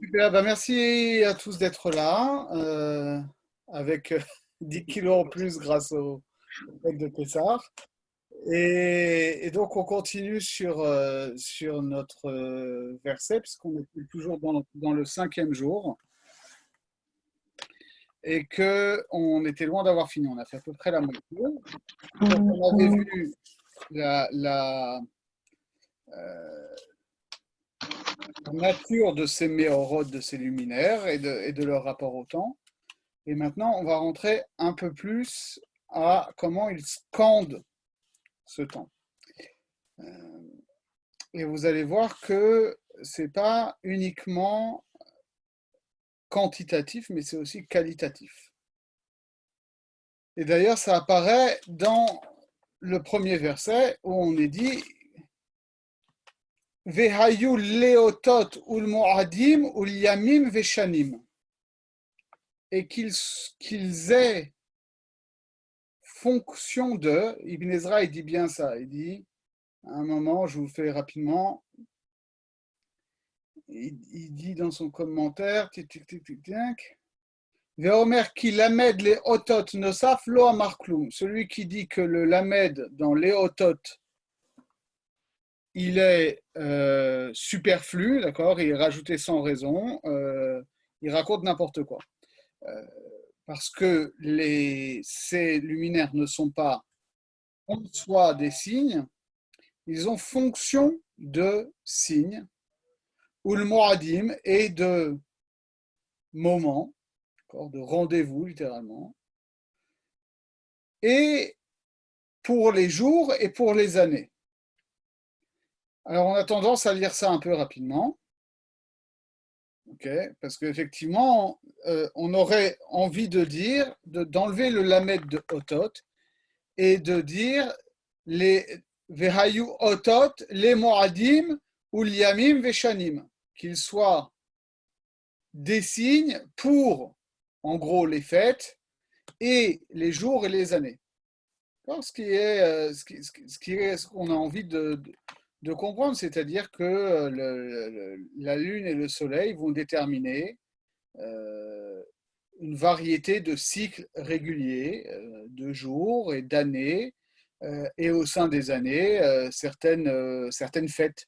Super, bah merci à tous d'être là, avec 10 kilos en plus grâce au fête de Pessah. Et donc on continue sur notre verset, puisqu'on est toujours dans le cinquième jour, et qu'on était loin d'avoir fini. On a fait à peu près la moitié. Donc on avait vu la nature de ces méorodes, de ces luminaires, et de leur rapport au temps. Et maintenant, on va rentrer un peu plus à comment ils scandent ce temps. Et vous allez voir que c'est pas uniquement quantitatif, mais c'est aussi qualitatif. Et d'ailleurs, ça apparaît dans le premier verset où on est dit Vehayu leotot ul moadim ul yamim veshanim, et qu'ils aient fonction de. Ibn Ezra, il dit bien ça. Il dit, à un moment, je vous fais rapidement, il dit dans son commentaire, Veomer qui lamed les otot nosaf lo amarkloum. Celui qui dit que le lamed dans les otot, il est superflu, d'accord, il est rajouté sans raison, il raconte n'importe quoi. Parce que ces luminaires ne sont pas en soi des signes, ils ont fonction de signes, ou le moadim est de moment, de rendez-vous littéralement, et pour les jours et pour les années. Alors on a tendance à lire ça un peu rapidement, okay, parce qu'effectivement, on aurait envie de dire, d'enlever le lamed de otot et de dire les vehayu otot, les moadim ou liamim veshanim, qu'ils soient des signes pour, en gros, les fêtes et les jours et les années. Ce qu'on a envie de comprendre, c'est-à-dire que la Lune et le Soleil vont déterminer une variété de cycles réguliers, de jours et d'années, et au sein des années, certaines fêtes.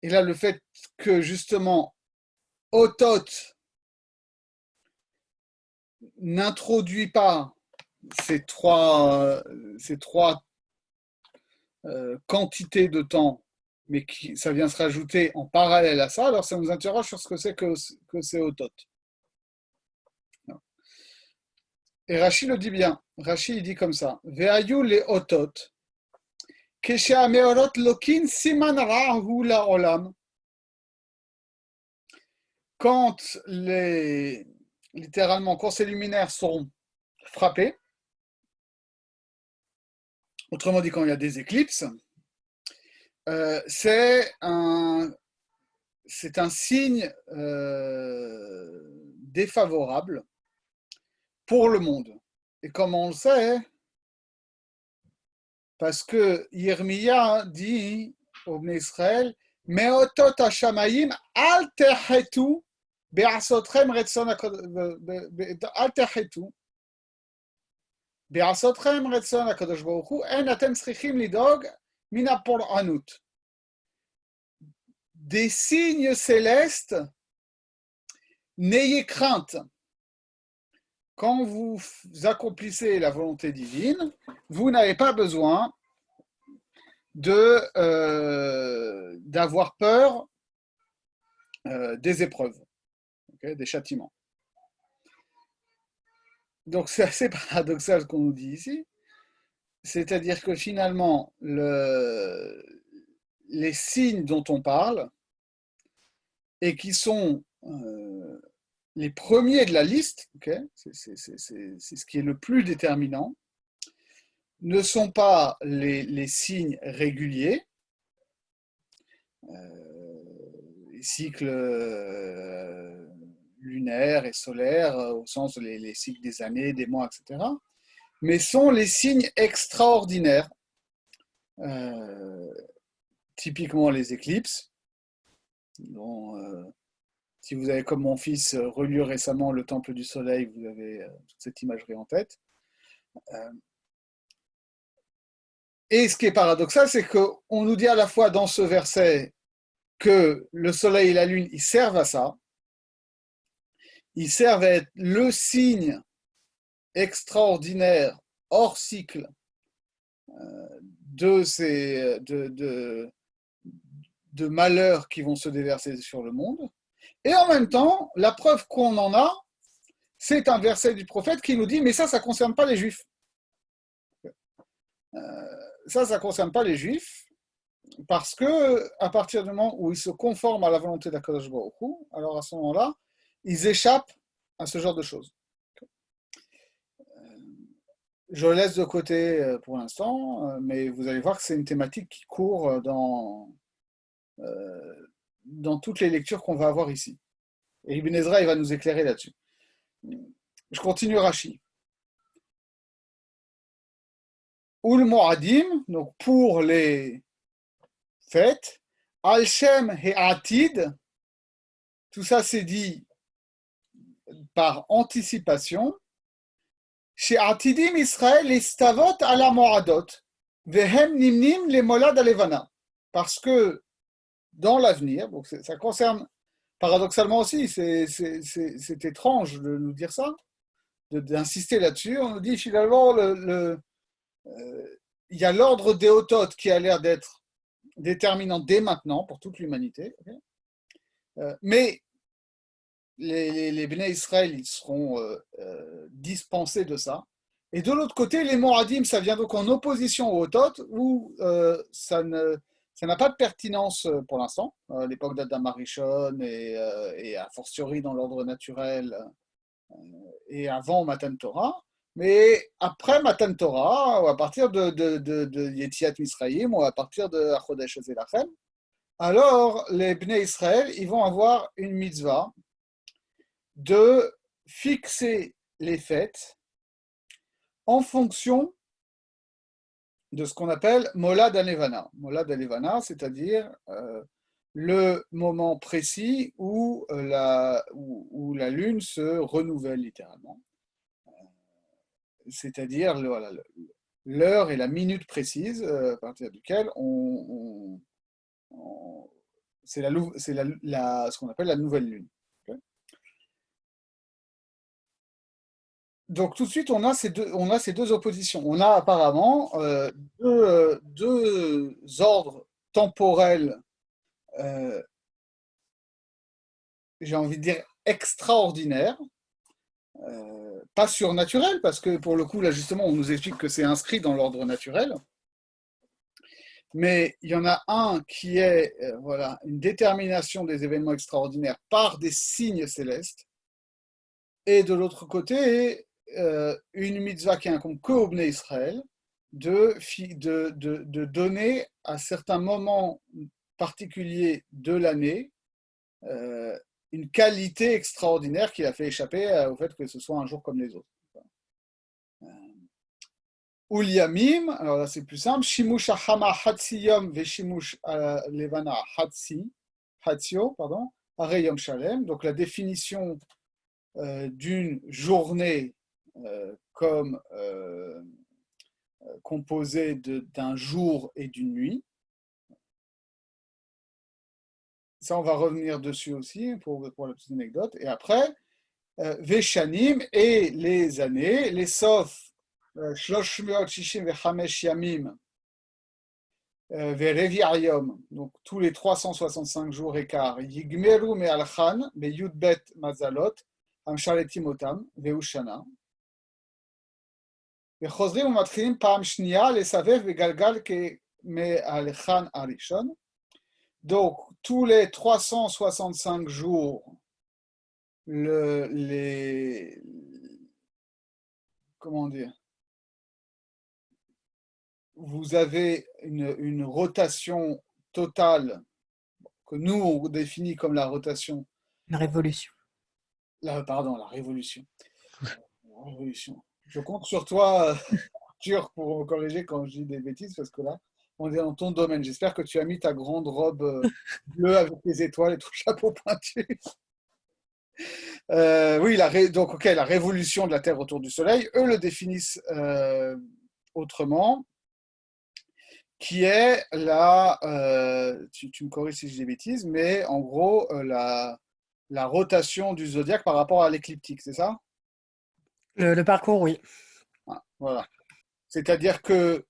Et là, le fait que justement, Otot n'introduit pas ces trois quantités de temps, mais ça vient se rajouter en parallèle à ça, alors ça nous interroge sur ce que c'est que c'est Otot. Et Rachid le dit bien. Rachid il dit comme ça. Ve'ayu le otot, keshe'ameorot lokin siman ra'hu la'olam. Quand littéralement, quand ces luminaires seront frappés, autrement dit quand il y a des éclipses, c'est un signe défavorable pour le monde. Et comme on le sait, parce que Yirmiya dit au Bnei Israël, Meotot hashamayim al terhetu be'asotrem retzon al terhetu be'asotrem retzon hakadosh baruch hu en atem tzrichim lidog min hapol'anut. Des signes célestes, n'ayez crainte. Quand vous accomplissez la volonté divine, vous n'avez pas besoin d'avoir peur des épreuves, okay, des châtiments. Donc c'est assez paradoxal ce qu'on nous dit ici. C'est-à-dire que finalement, les signes dont on parle, et qui sont les premiers de la liste, okay, c'est ce qui est le plus déterminant, ne sont pas les signes réguliers, les cycles lunaires et solaires, au sens les cycles des années, des mois, etc., mais sont les signes extraordinaires, typiquement les éclipses, dont, si vous avez, comme mon fils, relu récemment Le Temple du Soleil, vous avez toute cette imagerie en tête. Et ce qui est paradoxal, c'est qu'on nous dit à la fois dans ce verset que le Soleil et la Lune, ils servent à ça, ils servent à être le signe extraordinaire, hors cycle, de malheurs qui vont se déverser sur le monde. Et en même temps, la preuve qu'on en a, c'est un verset du prophète qui nous dit, mais ça ne concerne pas les Juifs. Ça ne concerne pas les Juifs, parce que à partir du moment où ils se conforment à la volonté d'Akadosh Baruch Hu, alors à ce moment-là, ils échappent à ce genre de choses. Je laisse de côté pour l'instant, mais vous allez voir que c'est une thématique qui court dans toutes les lectures qu'on va avoir ici. Et Ibn Ezra, il va nous éclairer là-dessus. Je continue Rashi. Ul Moadim, donc pour les fêtes, Al-Shem et Atid, tout ça c'est dit par anticipation. Chez Atidim Israël, les stavot à la moadot, vehem nimnim les molad alevana. Parce que dans l'avenir, donc ça concerne paradoxalement aussi, c'est étrange de nous dire ça, d'insister là-dessus. On nous dit finalement, il y a l'ordre des Otot qui a l'air d'être déterminant dès maintenant pour toute l'humanité. Okay, mais les Bnei Israël, ils seront dispensés de ça. Et de l'autre côté, les Moadim, ça vient donc en opposition aux Otot, où ça n'a pas de pertinence pour l'instant, à l'époque d'Adam Arishon et a fortiori dans l'ordre naturel et avant Matan Torah. Mais après Matan Torah, ou à partir de Yetziat Misraïm, ou à partir de Achodesh Zelachem, alors les Bnei Israël, ils vont avoir une mitzvah de fixer les fêtes en fonction de ce qu'on appelle Molad Alevana. Molad Alevana, c'est-à-dire le moment précis où la lune se renouvelle littéralement. C'est-à-dire l'heure et la minute précise à partir duquel c'est ce qu'on appelle la nouvelle lune. Okay, donc tout de suite, on a ces deux oppositions. On a apparemment deux ordres temporels, j'ai envie de dire extraordinaires, pas surnaturels, parce que pour le coup, là justement, on nous explique que c'est inscrit dans l'ordre naturel. Mais il y en a un qui est voilà, une détermination des événements extraordinaires par des signes célestes, et de l'autre côté, une mitzvah qui incombe qu'au Bnei Israël, de donner à certains moments particuliers de l'année une qualité extraordinaire qui a fait échapper au fait que ce soit un jour comme les autres. Uliamim, alors là c'est plus simple, Shimush Hama Hatsiyom ve Shimush Levana Hatsio, pardon, Areyom Shalem, donc la définition d'une journée comme composée d'un jour et d'une nuit. Ça, on va revenir dessus aussi pour la petite anecdote. Et après, Veshanim et les années, les Sof, Shloshmiot Shishim Vechamesh Yamim, Vereviayom, donc tous les 365 jours et quart, Yigmeru Me'alchan, Beyudbet Mazalot, Amshaletim Otam, Veushana. וחוזרים ומתחילים פעם שנייה לסבב בגלגל כמהלכן הראשון. Donc, tous les 365 jours, comment dire, vous avez une rotation totale que nous, on définit comme la rotation. La révolution. Pardon, la révolution. La révolution. Je compte sur toi, Arthur, pour me corriger quand je dis des bêtises, parce que là, on est dans ton domaine. J'espère que tu as mis ta grande robe bleue avec les étoiles et ton chapeau pointu. Oui, donc ok, la révolution de la Terre autour du Soleil, eux le définissent autrement, qui est tu me corriges si je dis des bêtises, mais en gros, la rotation du zodiaque par rapport à l'écliptique, c'est ça? Le parcours, oui. Ah, voilà. C'est-à-dire que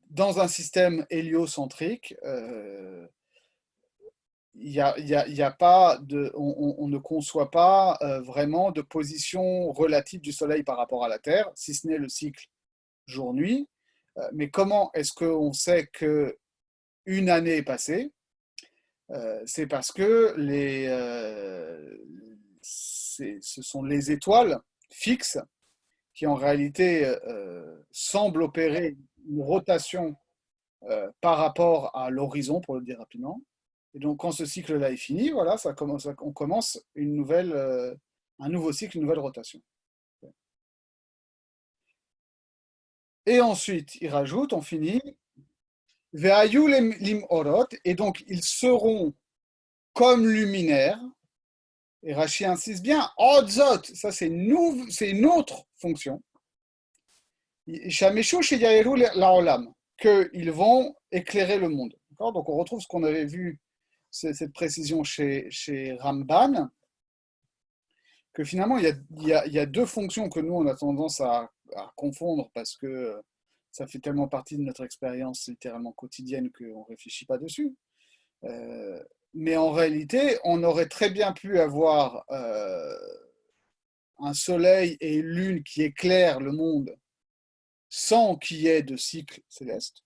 dans un système héliocentrique, il y a pas on ne conçoit pas vraiment de position relative du Soleil par rapport à la Terre, si ce n'est le cycle jour-nuit. Mais comment est-ce qu'on sait que une année est passée? C'est parce que ce sont les étoiles fixes qui en réalité semblent opérer une rotation par rapport à l'horizon, pour le dire rapidement. Et donc, quand ce cycle-là est fini, voilà, on commence un nouveau cycle, une nouvelle rotation. Et ensuite, il rajoute, on finit, Ve'ayu lim orot, et donc ils seront comme luminaires. Et Rachi insiste bien, Odzot, ça c'est une autre fonction. Shameshu sheyayeru laolam, qu'ils vont éclairer le monde. Donc on retrouve ce qu'on avait vu, cette précision chez Ramban, que finalement il y a deux fonctions que nous on a tendance à confondre parce que ça fait tellement partie de notre expérience littéralement quotidienne qu'on ne réfléchit pas dessus. Mais en réalité, on aurait très bien pu avoir un soleil et une lune qui éclairent le monde sans qu'il y ait de cycle céleste.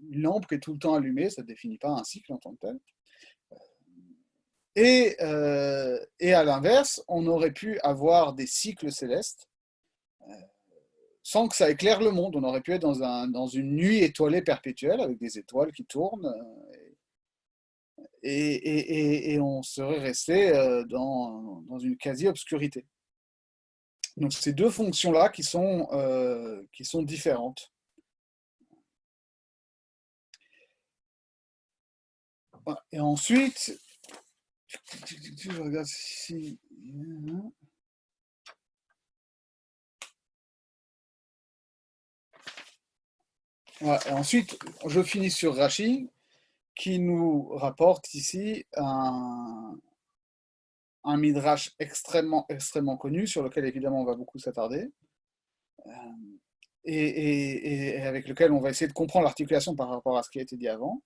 Une lampe qui est tout le temps allumée, ça ne définit pas un cycle en tant que tel. Et à l'inverse, on aurait pu avoir des cycles célestes sans que ça éclaire le monde. On aurait pu être dans une nuit étoilée perpétuelle avec des étoiles qui tournent et on serait resté dans une quasi-obscurité. Donc ces deux fonctions-là qui sont différentes. Et ensuite, je regarde si... Ouais, et ensuite, je finis sur Rachi, qui nous rapporte ici un midrash extrêmement connu, sur lequel évidemment on va beaucoup s'attarder, et avec lequel on va essayer de comprendre l'articulation par rapport à ce qui a été dit avant.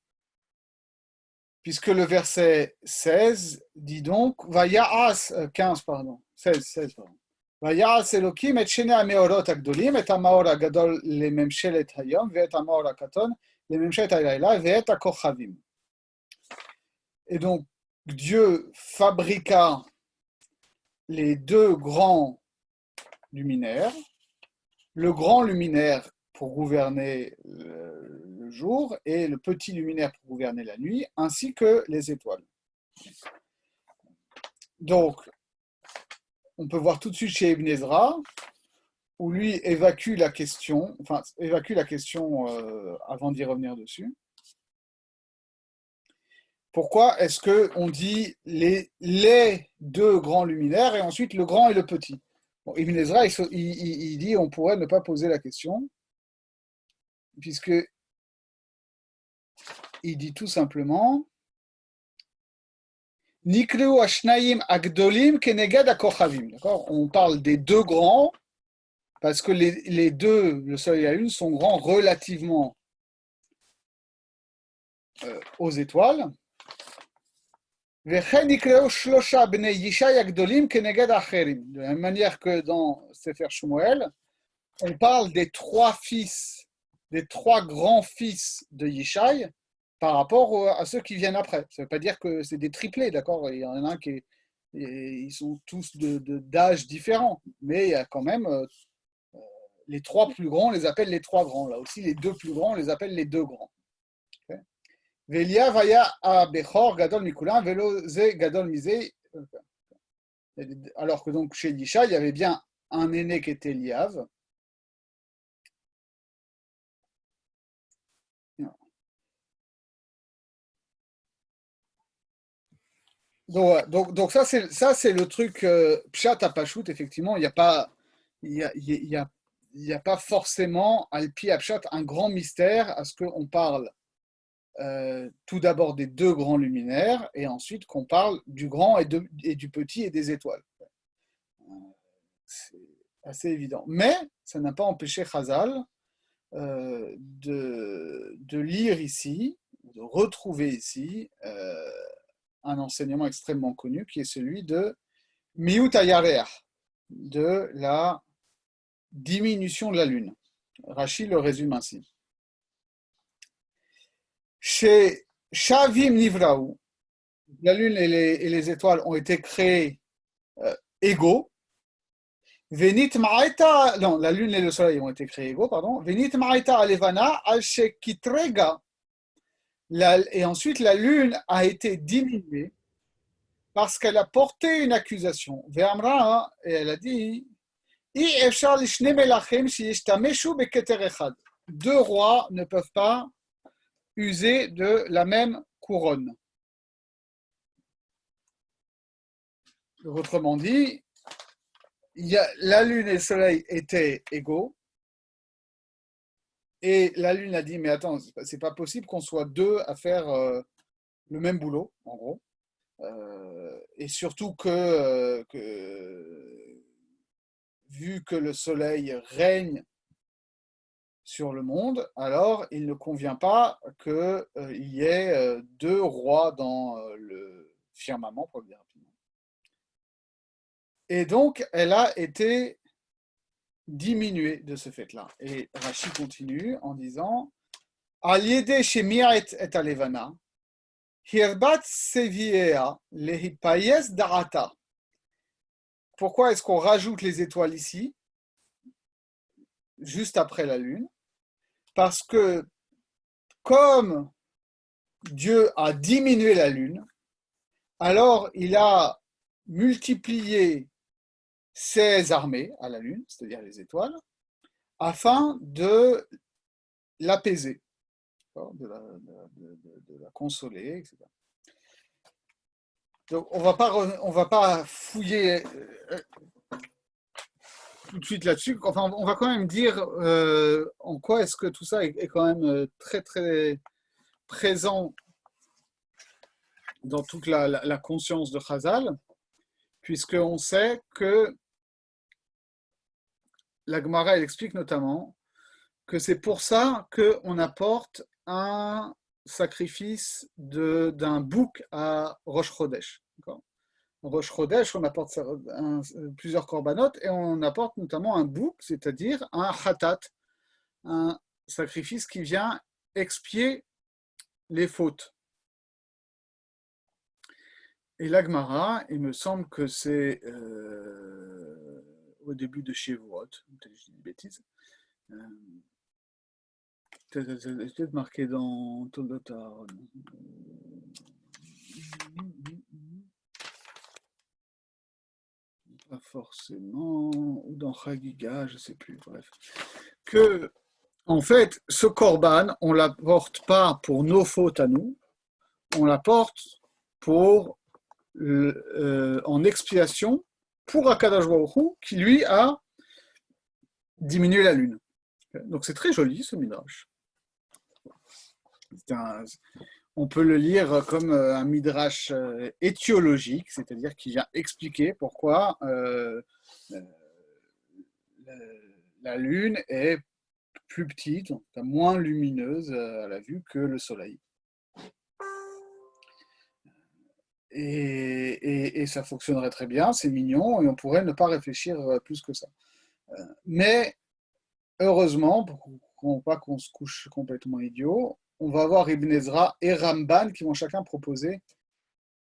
Puisque le verset 16 dit donc, Vaya'as, 15, pardon, 16, pardon. Vaya'as Elokim et shene hameorot agdolim, et hamaor hagadol lememshelet hayom, ve'et hamaor hakaton lememshelet halayla, ve'et hakochavim. Et donc, Dieu fabriqua les deux grands luminaires, le grand luminaire pour gouverner le jour et le petit luminaire pour gouverner la nuit, ainsi que les étoiles. Donc, on peut voir tout de suite chez Ibn Ezra, où lui évacue la question avant d'y revenir dessus. Pourquoi est-ce qu'on dit les deux grands luminaires et ensuite le grand et le petit? Bon, Ibn Ezra, il dit on pourrait ne pas poser la question, puisque il dit tout simplement Nikreu Ashnaim Agdolim Kenegad Akochavim. D'accord? On parle des deux grands, parce que les deux, le Soleil et la Lune, sont grands relativement aux étoiles. De la même manière que dans Sefer Shmuel, on parle des trois grands fils de Yishai par rapport à ceux qui viennent après. Ça ne veut pas dire que c'est des triplés, d'accord? Il y en a un ils sont tous d'âge différents, mais il y a quand même les trois plus grands, on les appelle les trois grands. Là aussi, les deux plus grands, on les appelle les deux grands. Okay. Velia vaya a Bechor gadol mikulam velo ze gadol mise. Alors que donc chez Yisha, il y avait bien un aîné qui était Liav, Donc ça c'est le truc Pshat à Pachout, effectivement, il n'y a pas il y a pas forcément Alpi à Pshat un grand mystère à ce qu'on parle tout d'abord des deux grands luminaires et ensuite qu'on parle du grand et du petit et des étoiles. C'est assez évident. Mais ça n'a pas empêché Chazal de lire ici, de retrouver ici un enseignement extrêmement connu qui est celui de Miut Ayarer, de la diminution de la lune. Rachi le résume ainsi. Chez Shavim Nivraou, la lune et les étoiles ont été créés égaux. Venit Ma'eta, non, la lune et le soleil ont été créés égaux, pardon. Venit Ma'eta Alevana al Shekitrega. Et ensuite, la lune a été diminuée parce qu'elle a porté une accusation. Ve'amra, et elle a dit deux rois ne peuvent pas user de la même couronne. Autrement dit, la lune et le soleil étaient égaux. Et la lune a dit, mais attends, c'est pas possible qu'on soit deux à faire le même boulot, en gros. Et surtout vu que le soleil règne sur le monde, alors il ne convient pas qu'il y ait deux rois dans le firmament, pour le dire rapidement. Et donc, elle a été diminuée de ce fait-là. Et Rashi continue en disant Aliede shemiat et alevana, hirbat seviea lehipayes darata. Pourquoi est-ce qu'on rajoute les étoiles ici, juste après la lune? Parce que comme Dieu a diminué la lune, alors il a multiplié ses armées à la lune, c'est-à-dire les étoiles, afin de l'apaiser, de la consoler, etc. Donc on va pas fouiller tout de suite là-dessus. Enfin, on va quand même dire en quoi est-ce que tout ça est quand même très très présent dans toute la conscience de Chazal, puisqu'on sait que la Gemara elle explique notamment que c'est pour ça qu'on apporte un sacrifice d'un bouc à Rosh Chodesh. Rosh Chodesh, on apporte plusieurs corbanotes et on apporte notamment un bouc, c'est-à-dire un khatat, un sacrifice qui vient expier les fautes. Et l'Agmara, il me semble que c'est au début de Shavuot, peut-être que je dis des bêtises, peut-être marqué dans Toldot Aaron. Pas forcément, ou dans Chagiga, je ne sais plus, bref. Que, en fait, ce korban, on ne l'apporte pas pour nos fautes à nous, on l'apporte pour en expiation pour Akadosh Baruch Hu, qui lui a diminué la lune. Donc c'est très joli ce midrash. On peut le lire comme un midrash étiologique, c'est-à-dire qui vient expliquer pourquoi la lune est plus petite, moins lumineuse à la vue que le soleil. Et ça fonctionnerait très bien, c'est mignon, et on pourrait ne pas réfléchir plus que ça. Mais heureusement, pour pas qu'on se couche complètement idiot, on va avoir Ibn Ezra et Ramban qui vont chacun proposer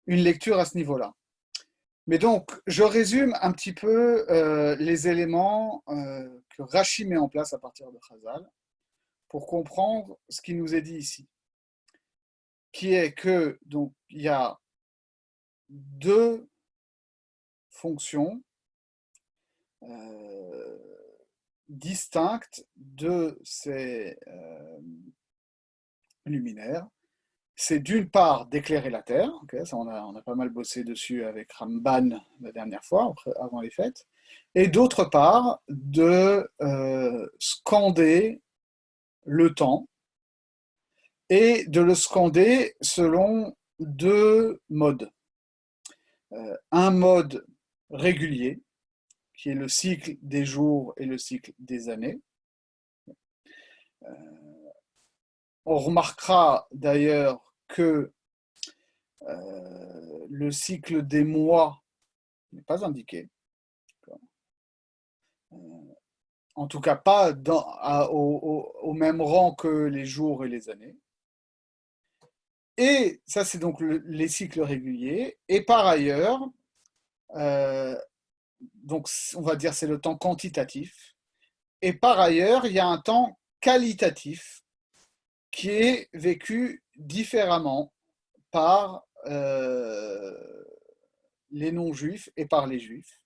une lecture à ce niveau-là. Mais donc, je résume un petit peu les éléments que Rashi met en place à partir de Chazal pour comprendre ce qui nous est dit ici, qui est que donc il y a deux fonctions distinctes de ces luminaires. c'est d'une part d'éclairer la terre, okay, ça on a pas mal bossé dessus avec Ramban la dernière fois, avant les fêtes, et d'autre part de scander le temps, et de le scander selon deux modes. Un mode régulier, qui est le cycle des jours et le cycle des années. On remarquera d'ailleurs que le cycle des mois n'est pas indiqué. En tout cas, pas au même rang que les jours et les années. Et ça, c'est donc les cycles réguliers. Et par ailleurs, donc on va dire c'est le temps quantitatif. Et par ailleurs, il y a un temps qualitatif qui est vécu différemment par les non-juifs et par les juifs,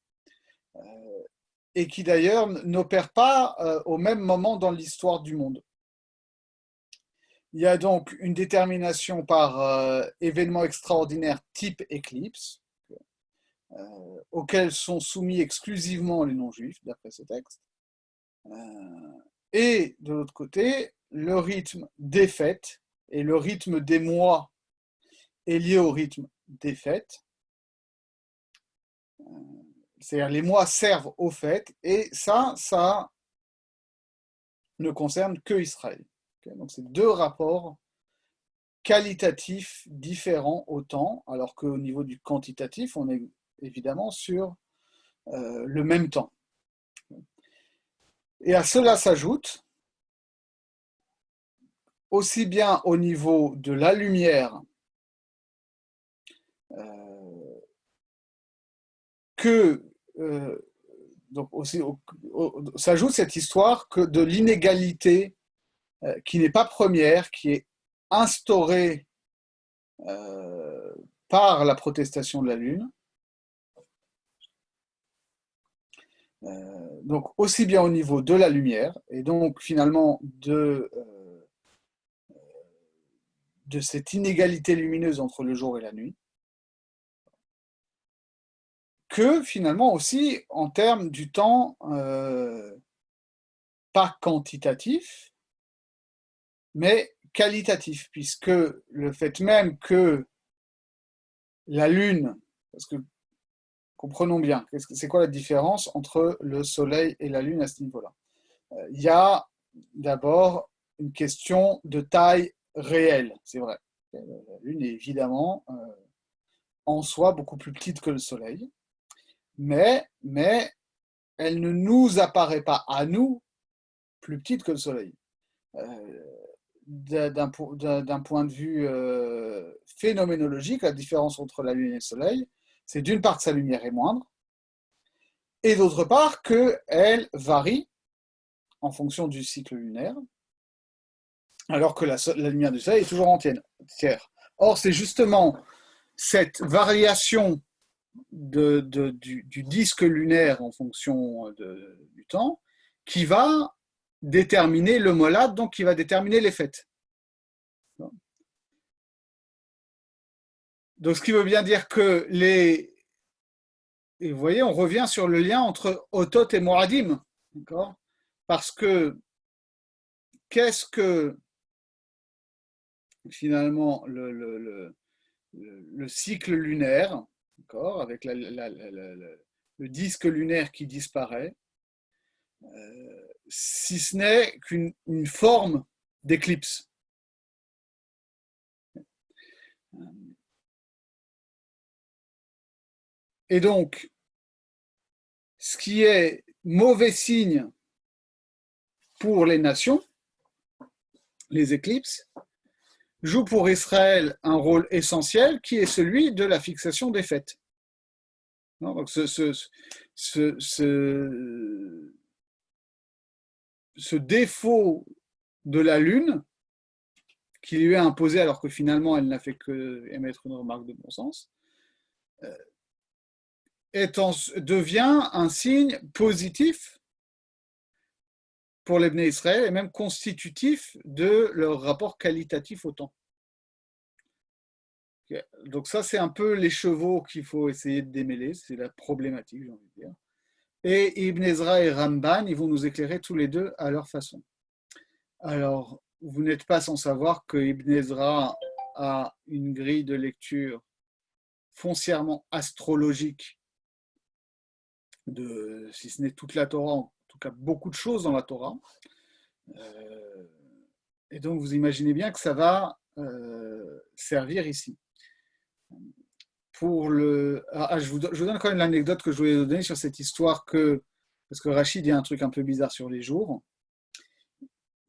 et qui d'ailleurs n'opère pas au même moment dans l'histoire du monde. Il y a donc une détermination par événement extraordinaire type éclipse, auquel sont soumis exclusivement les non-juifs, d'après ce texte. Et de l'autre côté, le rythme des fêtes et le rythme des mois est lié au rythme des fêtes. C'est-à-dire les mois servent aux fêtes, et ça ne concerne que Israël. Okay, donc c'est deux rapports qualitatifs différents au temps, alors qu'au niveau du quantitatif, on est évidemment sur le même temps. Et à cela s'ajoute, aussi bien au niveau de la lumière que donc aussi s'ajoute cette histoire que de l'inégalité qui n'est pas première, qui est instaurée par la protestation de la Lune. Donc aussi bien au niveau de la lumière, et donc finalement de cette inégalité lumineuse entre le jour et la nuit, que finalement aussi en termes du temps pas quantitatif, mais qualitatif, puisque le fait même que la Lune, parce que comprenons bien, c'est quoi la différence entre le Soleil et la Lune à ce niveau-là? Il y a d'abord une question de taille réelle, c'est vrai. La Lune est évidemment en soi beaucoup plus petite que le Soleil, mais elle ne nous apparaît pas à nous plus petite que le Soleil. D'un point de vue phénoménologique, la différence entre la Lune et le Soleil, c'est d'une part que sa lumière est moindre, et d'autre part qu'elle varie en fonction du cycle lunaire, alors que la lumière du Soleil est toujours entière. Or, c'est justement cette variation du disque lunaire en fonction du temps qui va déterminer le molad, donc qui va déterminer les fêtes. Donc, ce qui veut bien dire que et vous voyez, on revient sur le lien entre Otot et Moradim, d'accord? Parce que qu'est-ce que finalement le cycle lunaire, d'accord, avec le disque lunaire qui disparaît, si ce n'est qu'une forme d'éclipse. Et donc, ce qui est mauvais signe pour les nations, les éclipses, joue pour Israël un rôle essentiel qui est celui de la fixation des fêtes. Donc ce défaut de la Lune, qui lui est imposé alors que finalement elle n'a fait que émettre une remarque de bon sens, devient un signe positif pour les Bnei Israël et même constitutif de leur rapport qualitatif au temps. Donc ça, c'est un peu les chevaux qu'il faut essayer de démêler, c'est la problématique, j'ai envie de dire. Et Ibn Ezra et Ramban, ils vont nous éclairer tous les deux à leur façon. Alors, vous n'êtes pas sans savoir que Ibn Ezra a une grille de lecture foncièrement astrologique de, si ce n'est toute la Torah, en tout cas beaucoup de choses dans la Torah. Et donc, vous imaginez bien que ça va servir ici. Je vous donne quand même l'anecdote que je voulais donner sur cette histoire parce que Rachid dit un truc un peu bizarre sur les jours.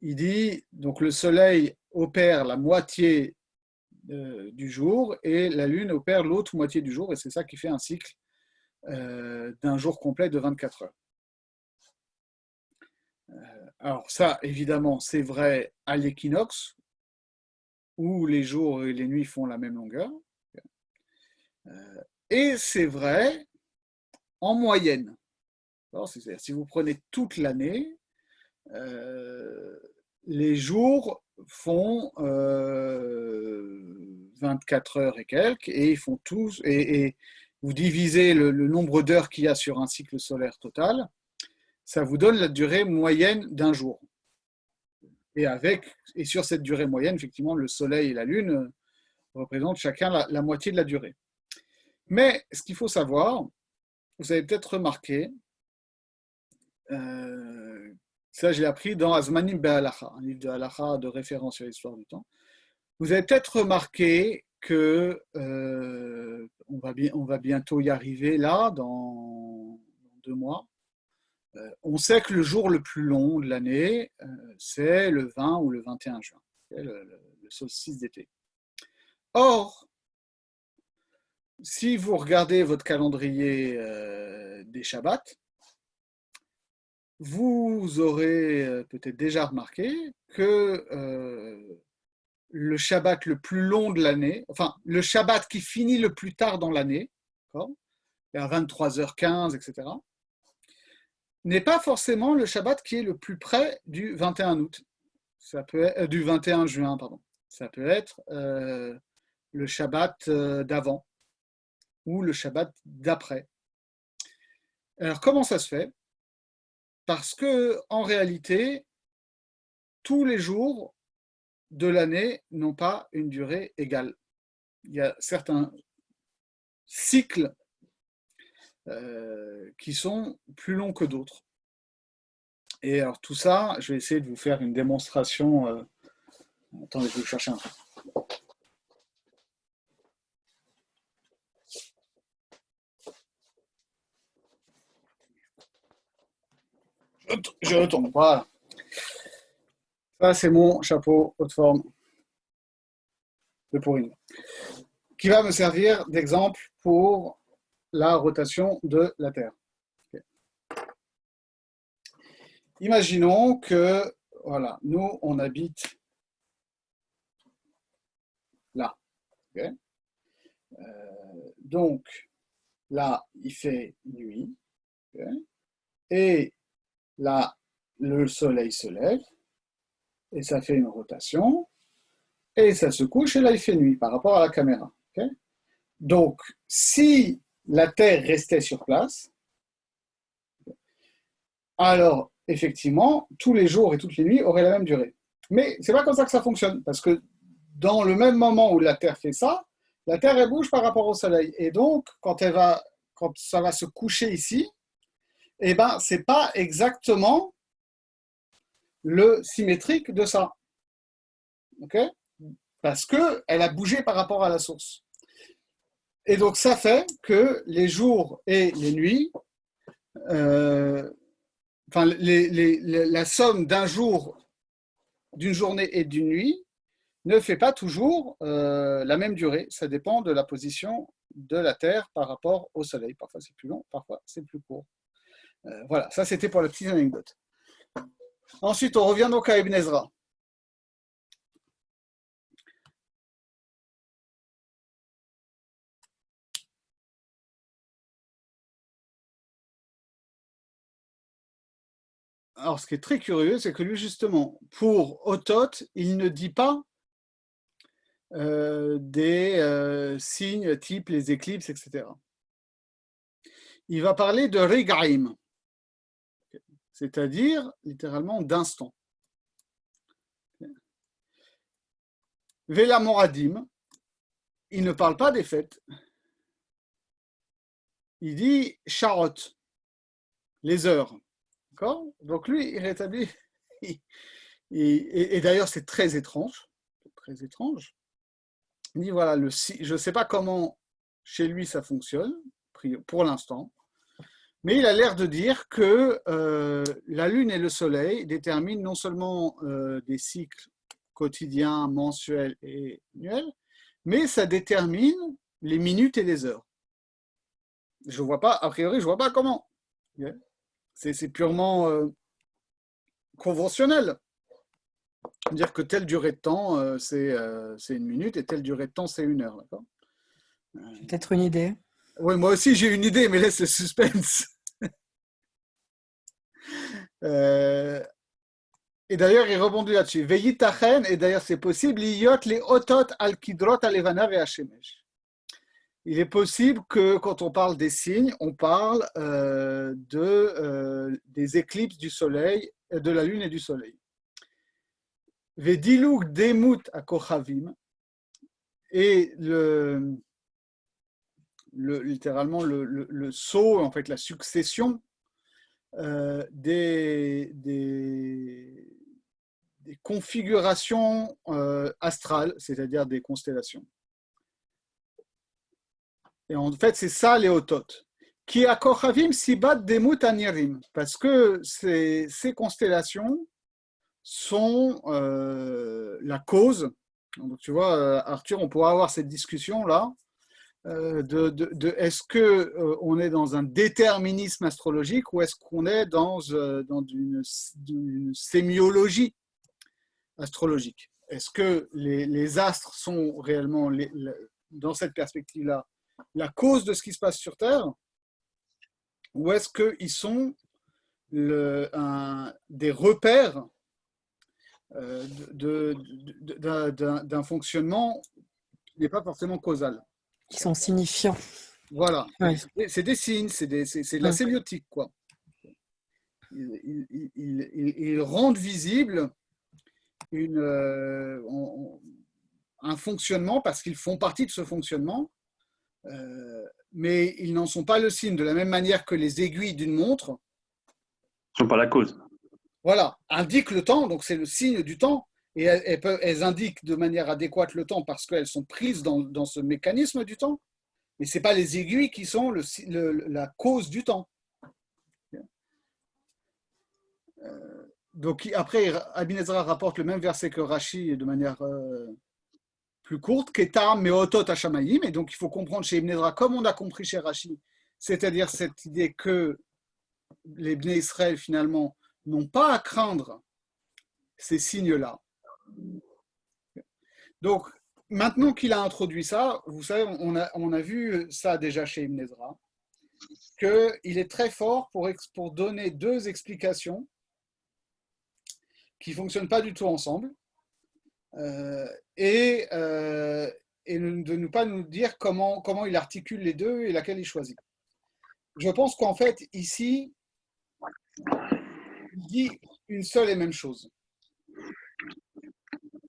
Il dit, donc le soleil opère la moitié du jour et la lune opère l'autre moitié du jour, et c'est ça qui fait un cycle d'un jour complet de 24 heures. Alors ça, évidemment, c'est vrai à l'équinoxe, où les jours et les nuits font la même longueur. Et c'est vrai en moyenne. C'est-à-dire, si vous prenez toute l'année, les jours font 24 heures et quelques, et ils font tous, et vous divisez le nombre d'heures qu'il y a sur un cycle solaire total, ça vous donne la durée moyenne d'un jour. Et sur cette durée moyenne, effectivement, le soleil et la lune représentent chacun la moitié de la durée. Mais ce qu'il faut savoir, vous avez peut-être remarqué, ça je l'ai appris dans Azmanim Be'alacha, un livre de Halacha de référence sur l'histoire du temps. Vous avez peut-être remarqué que on va bientôt y arriver là, dans 2 mois. On sait que le jour le plus long de l'année, c'est le 20 ou le 21 juin, le solstice d'été. Or, si vous regardez votre calendrier des Shabbats, vous aurez peut-être déjà remarqué que le Shabbat le plus long de l'année, enfin le Shabbat qui finit le plus tard dans l'année, vers 23h15, etc., n'est pas forcément le Shabbat qui est le plus près du 21 août. Ça peut être, du 21 juin, pardon. Ça peut être le Shabbat d'avant ou le Shabbat d'après. Alors comment ça se fait? Parce que en réalité, tous les jours de l'année n'ont pas une durée égale. Il y a certains cycles qui sont plus longs que d'autres. Et alors tout ça, je vais essayer de vous faire une démonstration. Attendez, je vais chercher un truc. Je retourne. Voilà. Ça, c'est mon chapeau haute forme de pourri, qui va me servir d'exemple pour la rotation de la Terre. Okay. Imaginons que, voilà, nous, on habite là. Okay. Donc, là, il fait nuit. Okay. Et là, le soleil se lève. Et ça fait une rotation. Et ça se couche, et là, il fait nuit par rapport à la caméra. Okay. Donc, si la Terre restait sur place, alors, effectivement, tous les jours et toutes les nuits auraient la même durée. Mais c'est pas comme ça que ça fonctionne, parce que dans le même moment où la Terre fait ça, la Terre, elle bouge par rapport au Soleil. Et donc, quand ça va se coucher ici, eh ben, c'est pas exactement le symétrique de ça. OK? Parce qu'elle a bougé par rapport à la source. Et donc, ça fait que les jours et les nuits, la somme d'un jour, d'une journée et d'une nuit ne fait pas toujours la même durée. Ça dépend de la position de la Terre par rapport au Soleil. Parfois c'est plus long, parfois c'est plus court. Voilà, ça c'était pour la petite anecdote. Ensuite, on revient donc à Ibn Ezra. Alors, ce qui est très curieux, c'est que lui, justement, pour Otot, il ne dit pas des signes type les éclipses, etc. Il va parler de regaim, c'est-à-dire littéralement d'instant. Vela moradim, il ne parle pas des fêtes. Il dit charot, les heures. D'accord? Donc lui, il rétablit. Et d'ailleurs, c'est très étrange. Très étrange. Il dit voilà, je ne sais pas comment chez lui ça fonctionne, pour l'instant, mais il a l'air de dire que la Lune et le Soleil déterminent non seulement des cycles quotidiens, mensuels et annuels, mais ça détermine les minutes et les heures. Je vois pas, a priori, je vois pas comment. C'est purement conventionnel. Dire que telle durée de temps, c'est une minute et telle durée de temps, c'est une heure. D'accord? J'ai peut-être une idée. Oui, moi aussi j'ai une idée, mais laisse le suspense. Et d'ailleurs, il rebondit là-dessus. Veillitachen, et d'ailleurs c'est possible, liyot les otot al kidrot alevana ve hashemesh. Il est possible que quand on parle des signes, on parle des éclipses du soleil, de la lune et du soleil. Vediluk demut à kochavim, et littéralement le saut, en fait la succession des configurations astrales, c'est-à-dire des constellations. Et en fait, c'est ça les otot. Qui a kochavim sibat demut anirim, parce que ces constellations sont la cause. Donc, tu vois, Arthur, on pourra avoir cette discussion-là de est-ce qu'on est dans un déterminisme astrologique ou est-ce qu'on est dans une sémiologie astrologique. Est-ce que les astres sont réellement, dans cette perspective-là, la cause de ce qui se passe sur Terre ou est-ce qu'ils sont des repères d'un fonctionnement qui n'est pas forcément causal. Qui sont signifiants. Voilà, Oui. c'est des signes, c'est de la sémiotique, quoi. Ils rendent visible un fonctionnement parce qu'ils font partie de ce fonctionnement, mais ils n'en sont pas le signe, de la même manière que les aiguilles d'une montre ne sont pas la cause. Voilà, indiquent le temps, donc c'est le signe du temps, et elles indiquent de manière adéquate le temps parce qu'elles sont prises dans ce mécanisme du temps, mais ce n'est pas les aiguilles qui sont la cause du temps. Donc après, Ibn Ezra rapporte le même verset que Rashi de manière plus courte, Ketam meotot hashamayim, et donc il faut comprendre chez Ibn Ezra, comme on a compris chez Rashi, c'est-à-dire cette idée que les Bnei Israël finalement n'ont pas à craindre ces signes-là. Donc, maintenant qu'il a introduit ça, vous savez, on a vu ça déjà chez Ibn Ezra, qu'il est très fort pour donner deux explications qui ne fonctionnent pas du tout ensemble, et de ne pas nous dire comment il articule les deux et laquelle il choisit. Je pense qu'en fait, ici, il dit une seule et même chose.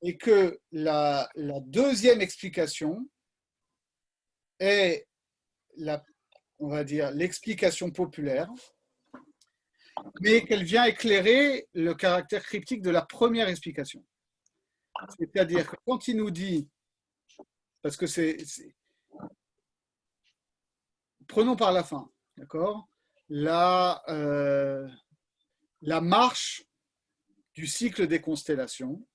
Et que la deuxième explication est, on va dire, l'explication populaire, mais qu'elle vient éclairer le caractère cryptique de la première explication. C'est-à-dire que quand il nous dit, parce que prenons par la fin, d'accord, la marche du cycle des constellations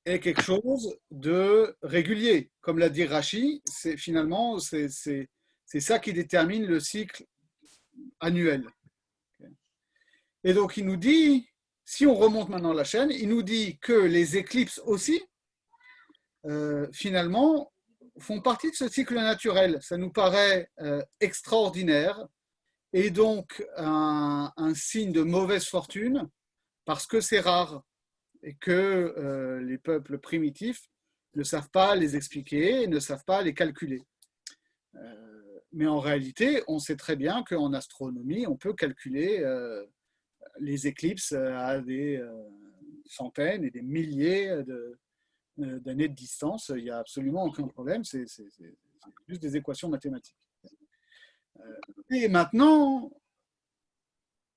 est quelque chose de régulier. Comme l'a dit Rashi, finalement, c'est ça qui détermine le cycle annuel. Et donc, il nous dit, si on remonte maintenant la chaîne, il nous dit que les éclipses aussi, finalement, font partie de ce cycle naturel. Ça nous paraît extraordinaire et donc un signe de mauvaise fortune parce que c'est rare et que les peuples primitifs ne savent pas les expliquer et ne savent pas les calculer. Mais en réalité, on sait très bien qu'en astronomie, on peut calculer les éclipses à des centaines et des milliers d'années de distance. Il n'y a absolument aucun problème, c'est juste des équations mathématiques. Et maintenant,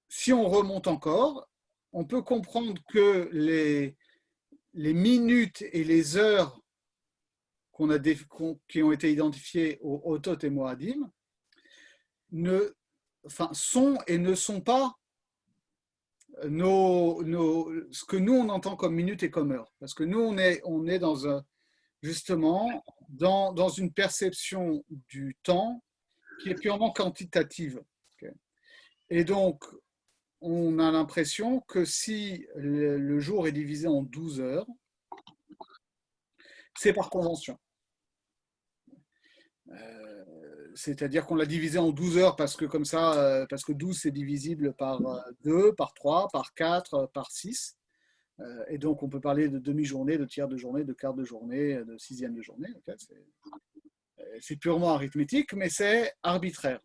si on remonte encore, on peut comprendre que les minutes et les heures qui ont été identifiées au Otot et Moadim sont et ne sont pas ce que nous on entend comme minutes et comme heures. Parce que nous on est justement dans une perception du temps qui est purement quantitative. Okay. Et donc, on a l'impression que si le jour est divisé en 12 heures, c'est par convention. C'est-à-dire qu'on l'a divisé en 12 heures parce que comme ça, parce que 12 c'est divisible par 2, par 3, par 4, par 6. Et donc on peut parler de demi-journée, de tiers de journée, de quart de journée, de sixième de journée. Okay, c'est purement arithmétique, mais c'est arbitraire.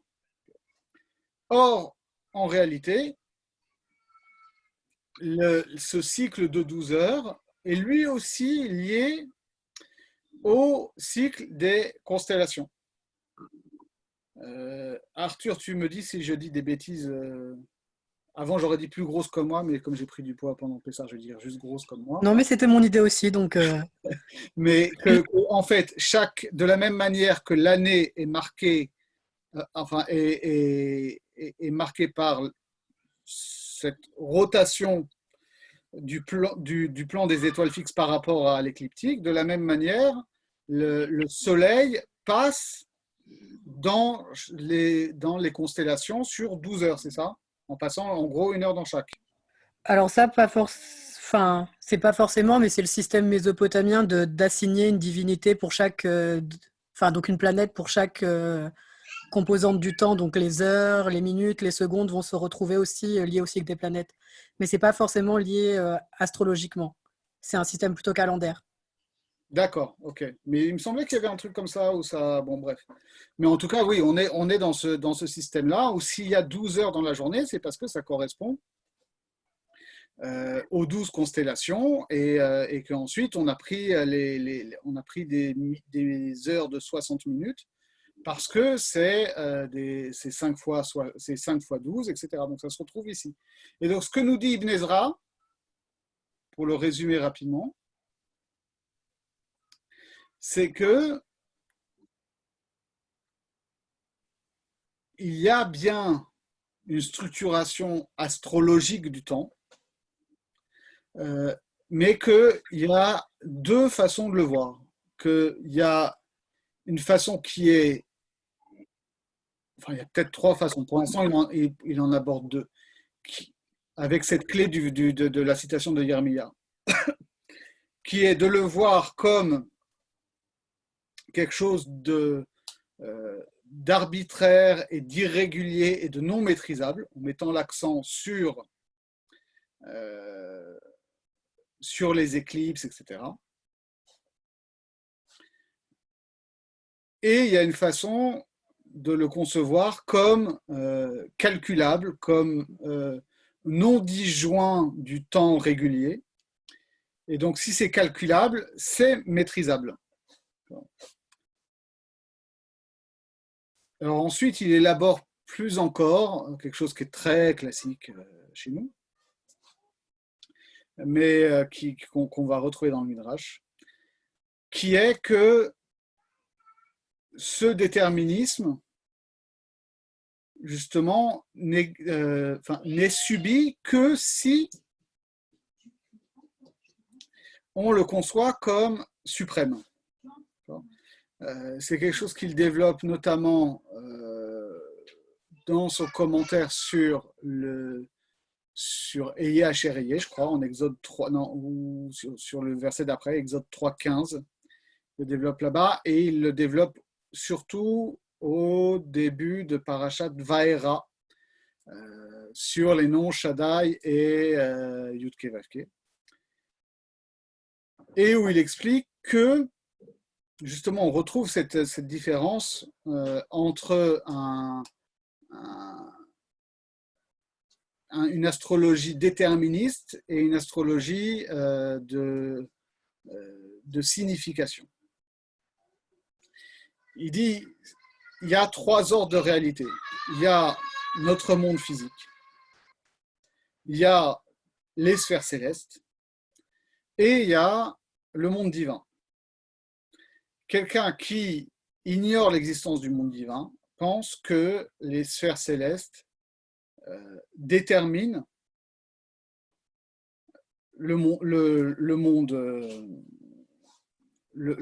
Or, en réalité, ce cycle de 12 heures est lui aussi lié au cycle des constellations. Arthur, tu me dis si je dis des bêtises. Avant, j'aurais dit plus grosse comme moi, mais comme j'ai pris du poids pendant Pessah, je vais dire juste grosse comme moi. Non, mais c'était mon idée aussi, donc. Mais en fait, de la même manière que l'année est marquée, est marquée par cette rotation du plan des étoiles fixes par rapport à l'écliptique, de la même manière, le Soleil passe dans les constellations sur 12 heures, c'est ça? En passant en gros 1 heure dans chaque. Alors ça, enfin, c'est pas forcément, mais c'est le système mésopotamien d'assigner une divinité pour chaque, enfin donc une planète pour chaque composante du temps. Donc les heures, les minutes, les secondes vont se retrouver aussi liées au cycle des planètes. Mais c'est pas forcément lié astrologiquement. C'est un système plutôt calendaire. D'accord, ok. Mais il me semblait qu'il y avait un truc comme ça où ça. Bon, bref. Mais en tout cas, oui, on est dans ce système-là où s'il y a 12 heures dans la journée, c'est parce que ça correspond aux 12 constellations et qu'ensuite on a pris, on a pris des heures de 60 minutes parce que c'est 5 fois, 12, etc. Donc ça se retrouve ici. Et donc ce que nous dit Ibn Ezra, pour le résumer rapidement, c'est que il y a bien une structuration astrologique du temps, mais qu'il y a deux façons de le voir. Qu'il y a une façon qui est... Enfin, il y a peut-être trois façons. Pour l'instant, il en aborde deux. Avec cette clé de la citation de Yermia, qui est de le voir comme quelque chose d'arbitraire et d'irrégulier et de non maîtrisable, en mettant l'accent sur les éclipses, etc. Et il y a une façon de le concevoir comme calculable, comme non disjoint du temps régulier. Et donc, si c'est calculable, c'est maîtrisable. Alors ensuite, il élabore plus encore quelque chose qui est très classique chez nous, mais qu'on va retrouver dans le Midrash, qui est que ce déterminisme, justement, n'est subi que si on le conçoit comme suprême. C'est quelque chose qu'il développe notamment dans son commentaire sur Eye Asher Eye, je crois, en Exode 3, non, ou sur le verset d'après, Exode 3.15, il le développe là-bas, et il le développe surtout au début de Parashat Vaera, sur les noms Shaddai et Yudke Vavke, et où il explique que justement, on retrouve cette différence entre une astrologie déterministe et une astrologie de signification. Il dit, il y a 3 ordres de réalité. Il y a notre monde physique, il y a les sphères célestes et il y a le monde divin. Quelqu'un qui ignore l'existence du monde divin pense que les sphères célestes déterminent le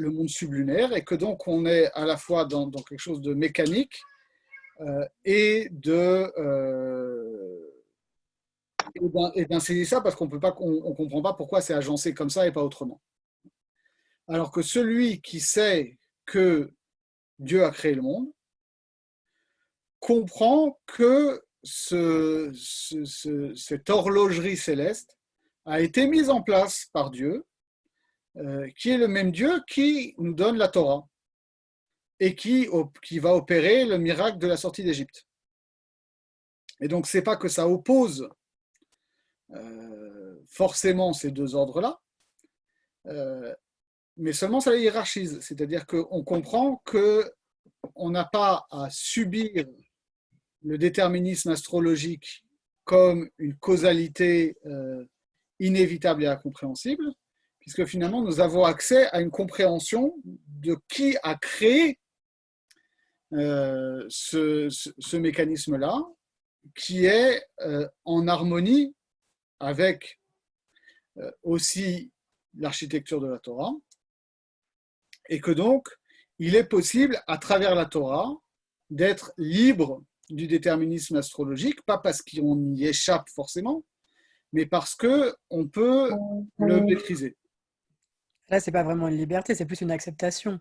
monde sublunaire et que donc on est à la fois dans quelque chose de mécanique et d'insérer ça parce qu'on ne comprend pas pourquoi c'est agencé comme ça et pas autrement. Alors que celui qui sait que Dieu a créé le monde comprend que cette horlogerie céleste a été mise en place par Dieu, qui est le même Dieu qui nous donne la Torah et qui va opérer le miracle de la sortie d'Égypte. Et donc, ce n'est pas que ça oppose forcément ces 2 ordres-là, mais seulement ça les hiérarchise. C'est-à-dire qu'on comprend qu'on n'a pas à subir le déterminisme astrologique comme une causalité inévitable et incompréhensible, puisque finalement nous avons accès à une compréhension de qui a créé ce mécanisme-là, qui est en harmonie avec aussi l'architecture de la Torah, et que donc il est possible à travers la Torah d'être libre du déterminisme astrologique, pas parce qu'on y échappe forcément, mais parce qu'on peut le maîtriser. Là, c'est pas vraiment une liberté, c'est plus une acceptation.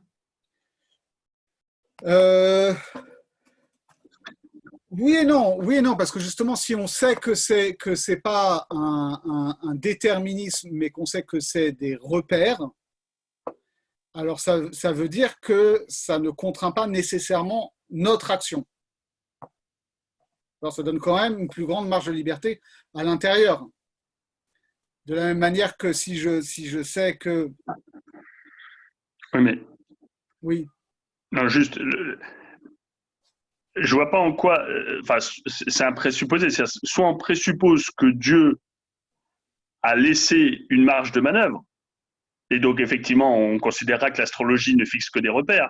Oui et non, parce que justement, si on sait que c'est pas un déterminisme, mais qu'on sait que c'est des repères, alors ça veut dire que ça ne contraint pas nécessairement notre action. Alors ça donne quand même une plus grande marge de liberté à l'intérieur. De la même manière que si je sais que... Oui, mais... Oui. Non, juste... Je vois pas en quoi... Enfin, c'est un présupposé. Soit on présuppose que Dieu a laissé une marge de manœuvre, et donc effectivement, on considérera que l'astrologie ne fixe que des repères.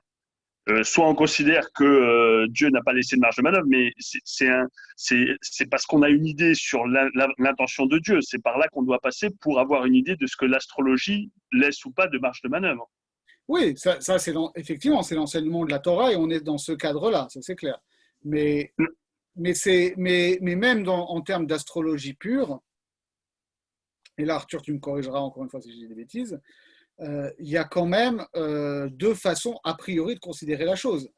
Soit on considère que Dieu n'a pas laissé de marge de manœuvre, mais c'est parce qu'on a une idée sur l'intention de Dieu. C'est par là qu'on doit passer pour avoir une idée de ce que l'astrologie laisse ou pas de marge de manœuvre. Oui, ça effectivement, c'est l'enseignement de la Torah et on est dans ce cadre-là, ça c'est clair. Mais même en termes d'astrologie pure, et là Arthur, tu me corrigeras encore une fois si je dis des bêtises, il y a quand même 2 façons a priori de considérer la chose.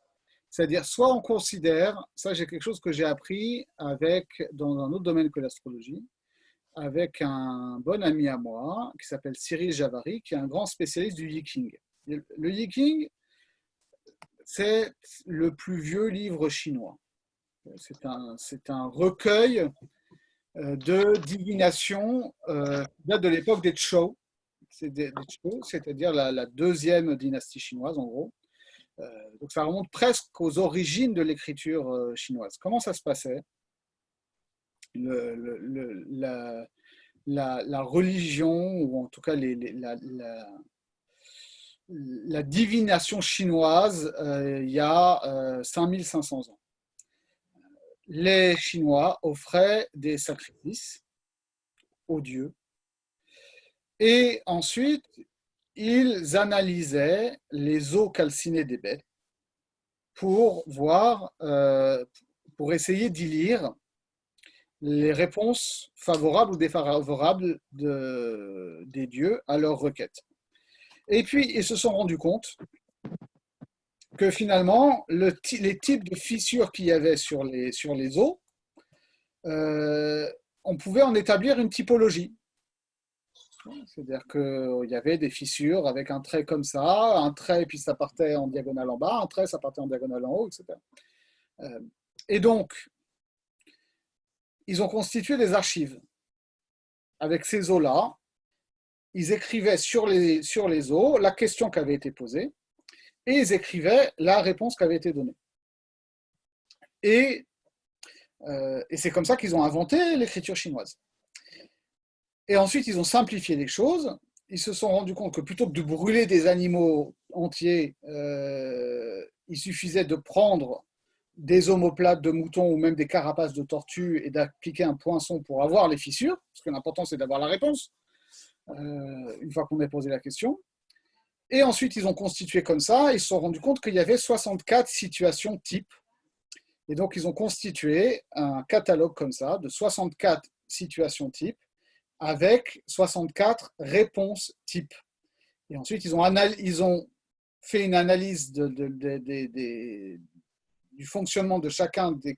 C'est-à-dire, soit on considère, ça j'ai quelque chose que j'ai appris dans un autre domaine que l'astrologie, avec un bon ami à moi qui s'appelle Cyril Javari, qui est un grand spécialiste du Yiking. Le Yiking, c'est le plus vieux livre chinois. C'est un recueil de divination qui date de l'époque des Zhou, c'est-à-dire la 2e dynastie chinoise en gros. Donc ça remonte presque aux origines de l'écriture chinoise. Comment ça se passait? La religion, ou en tout cas la divination chinoise, il y a 5500 ans. Les Chinois offraient des sacrifices aux dieux et ensuite ils analysaient les os calcinés des bêtes pour pour essayer d'y lire les réponses favorables ou défavorables des dieux à leurs requêtes. Et puis, ils se sont rendus compte que finalement, les types de fissures qu'il y avait sur les os, on pouvait en établir une typologie. C'est-à-dire qu'il y avait des fissures avec un trait comme ça, un trait, puis ça partait en diagonale en bas, un trait, ça partait en diagonale en haut, etc. Et donc, ils ont constitué des archives avec ces os-là. Ils écrivaient sur les os la question qui avait été posée et ils écrivaient la réponse qui avait été donnée. Et c'est comme ça qu'ils ont inventé l'écriture chinoise. Et ensuite, ils ont simplifié les choses. Ils se sont rendus compte que plutôt que de brûler des animaux entiers, il suffisait de prendre des omoplates de moutons ou même des carapaces de tortues et d'appliquer un poinçon pour avoir les fissures, parce que l'important, c'est d'avoir la réponse, une fois qu'on a posé la question. Et ensuite, ils ont constitué comme ça. Ils se sont rendus compte qu'il y avait 64 situations types. Et donc, ils ont constitué un catalogue comme ça, de 64 situations types, avec 64 réponses types. Et ensuite, ils ont fait une analyse du fonctionnement de chacun des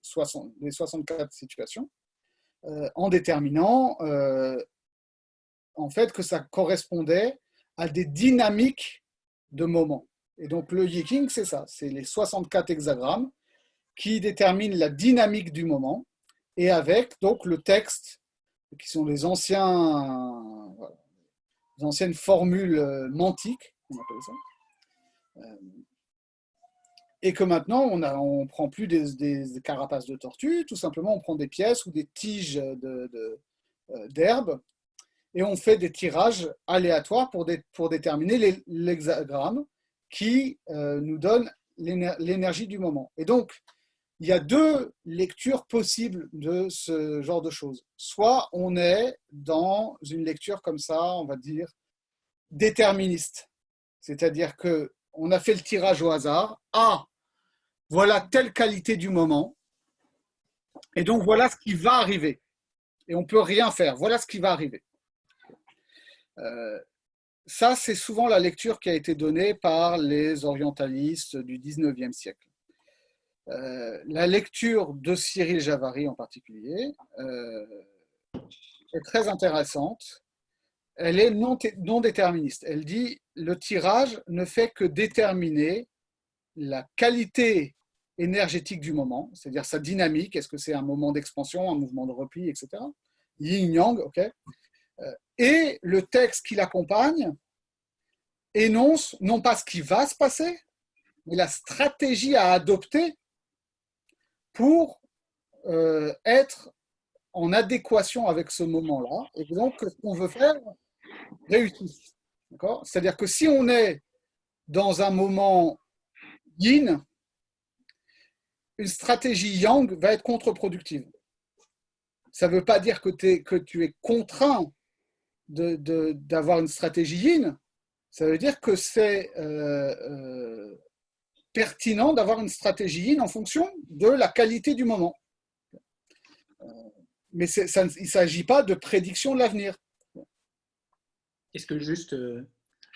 64 situations, en déterminant en fait que ça correspondait à des dynamiques de moments. Et donc, le Yiking, c'est ça, c'est les 64 hexagrammes qui déterminent la dynamique du moment, et avec donc le texte, qui sont les anciennes formules mantiques, on appelle ça. Et que maintenant, on ne prend plus des carapaces de tortue, tout simplement, on prend des pièces ou des tiges d'herbe, et on fait des tirages aléatoires pour déterminer l'hexagramme qui nous donne l'énergie du moment. Et donc, il y a deux lectures possibles de ce genre de choses. Soit on est dans une lecture comme ça, on va dire, déterministe. C'est-à-dire qu'on a fait le tirage au hasard. Ah, voilà telle qualité du moment. Et donc, voilà ce qui va arriver. Et on ne peut rien faire. Voilà ce qui va arriver. Ça, c'est souvent la lecture qui a été donnée par les orientalistes du 19e siècle. La lecture de Cyril Javary en particulier est très intéressante. Elle est non déterministe. Elle dit le tirage ne fait que déterminer la qualité énergétique du moment, c'est-à-dire sa dynamique. Est-ce que c'est un moment d'expansion, un mouvement de repli, etc. Yin-yang, ok. Et le texte qui l'accompagne énonce non pas ce qui va se passer, mais la stratégie à adopter pour être en adéquation avec ce moment-là, et donc que ce qu'on veut faire réussisse. C'est-à-dire que si on est dans un moment yin, une stratégie yang va être contre-productive. Ça ne veut pas dire que tu es contraint d'avoir une stratégie yin, ça veut dire que c'est pertinent d'avoir une stratégie yin en fonction de la qualité du moment. Mais il ne s'agit pas de prédiction de l'avenir. Est-ce que juste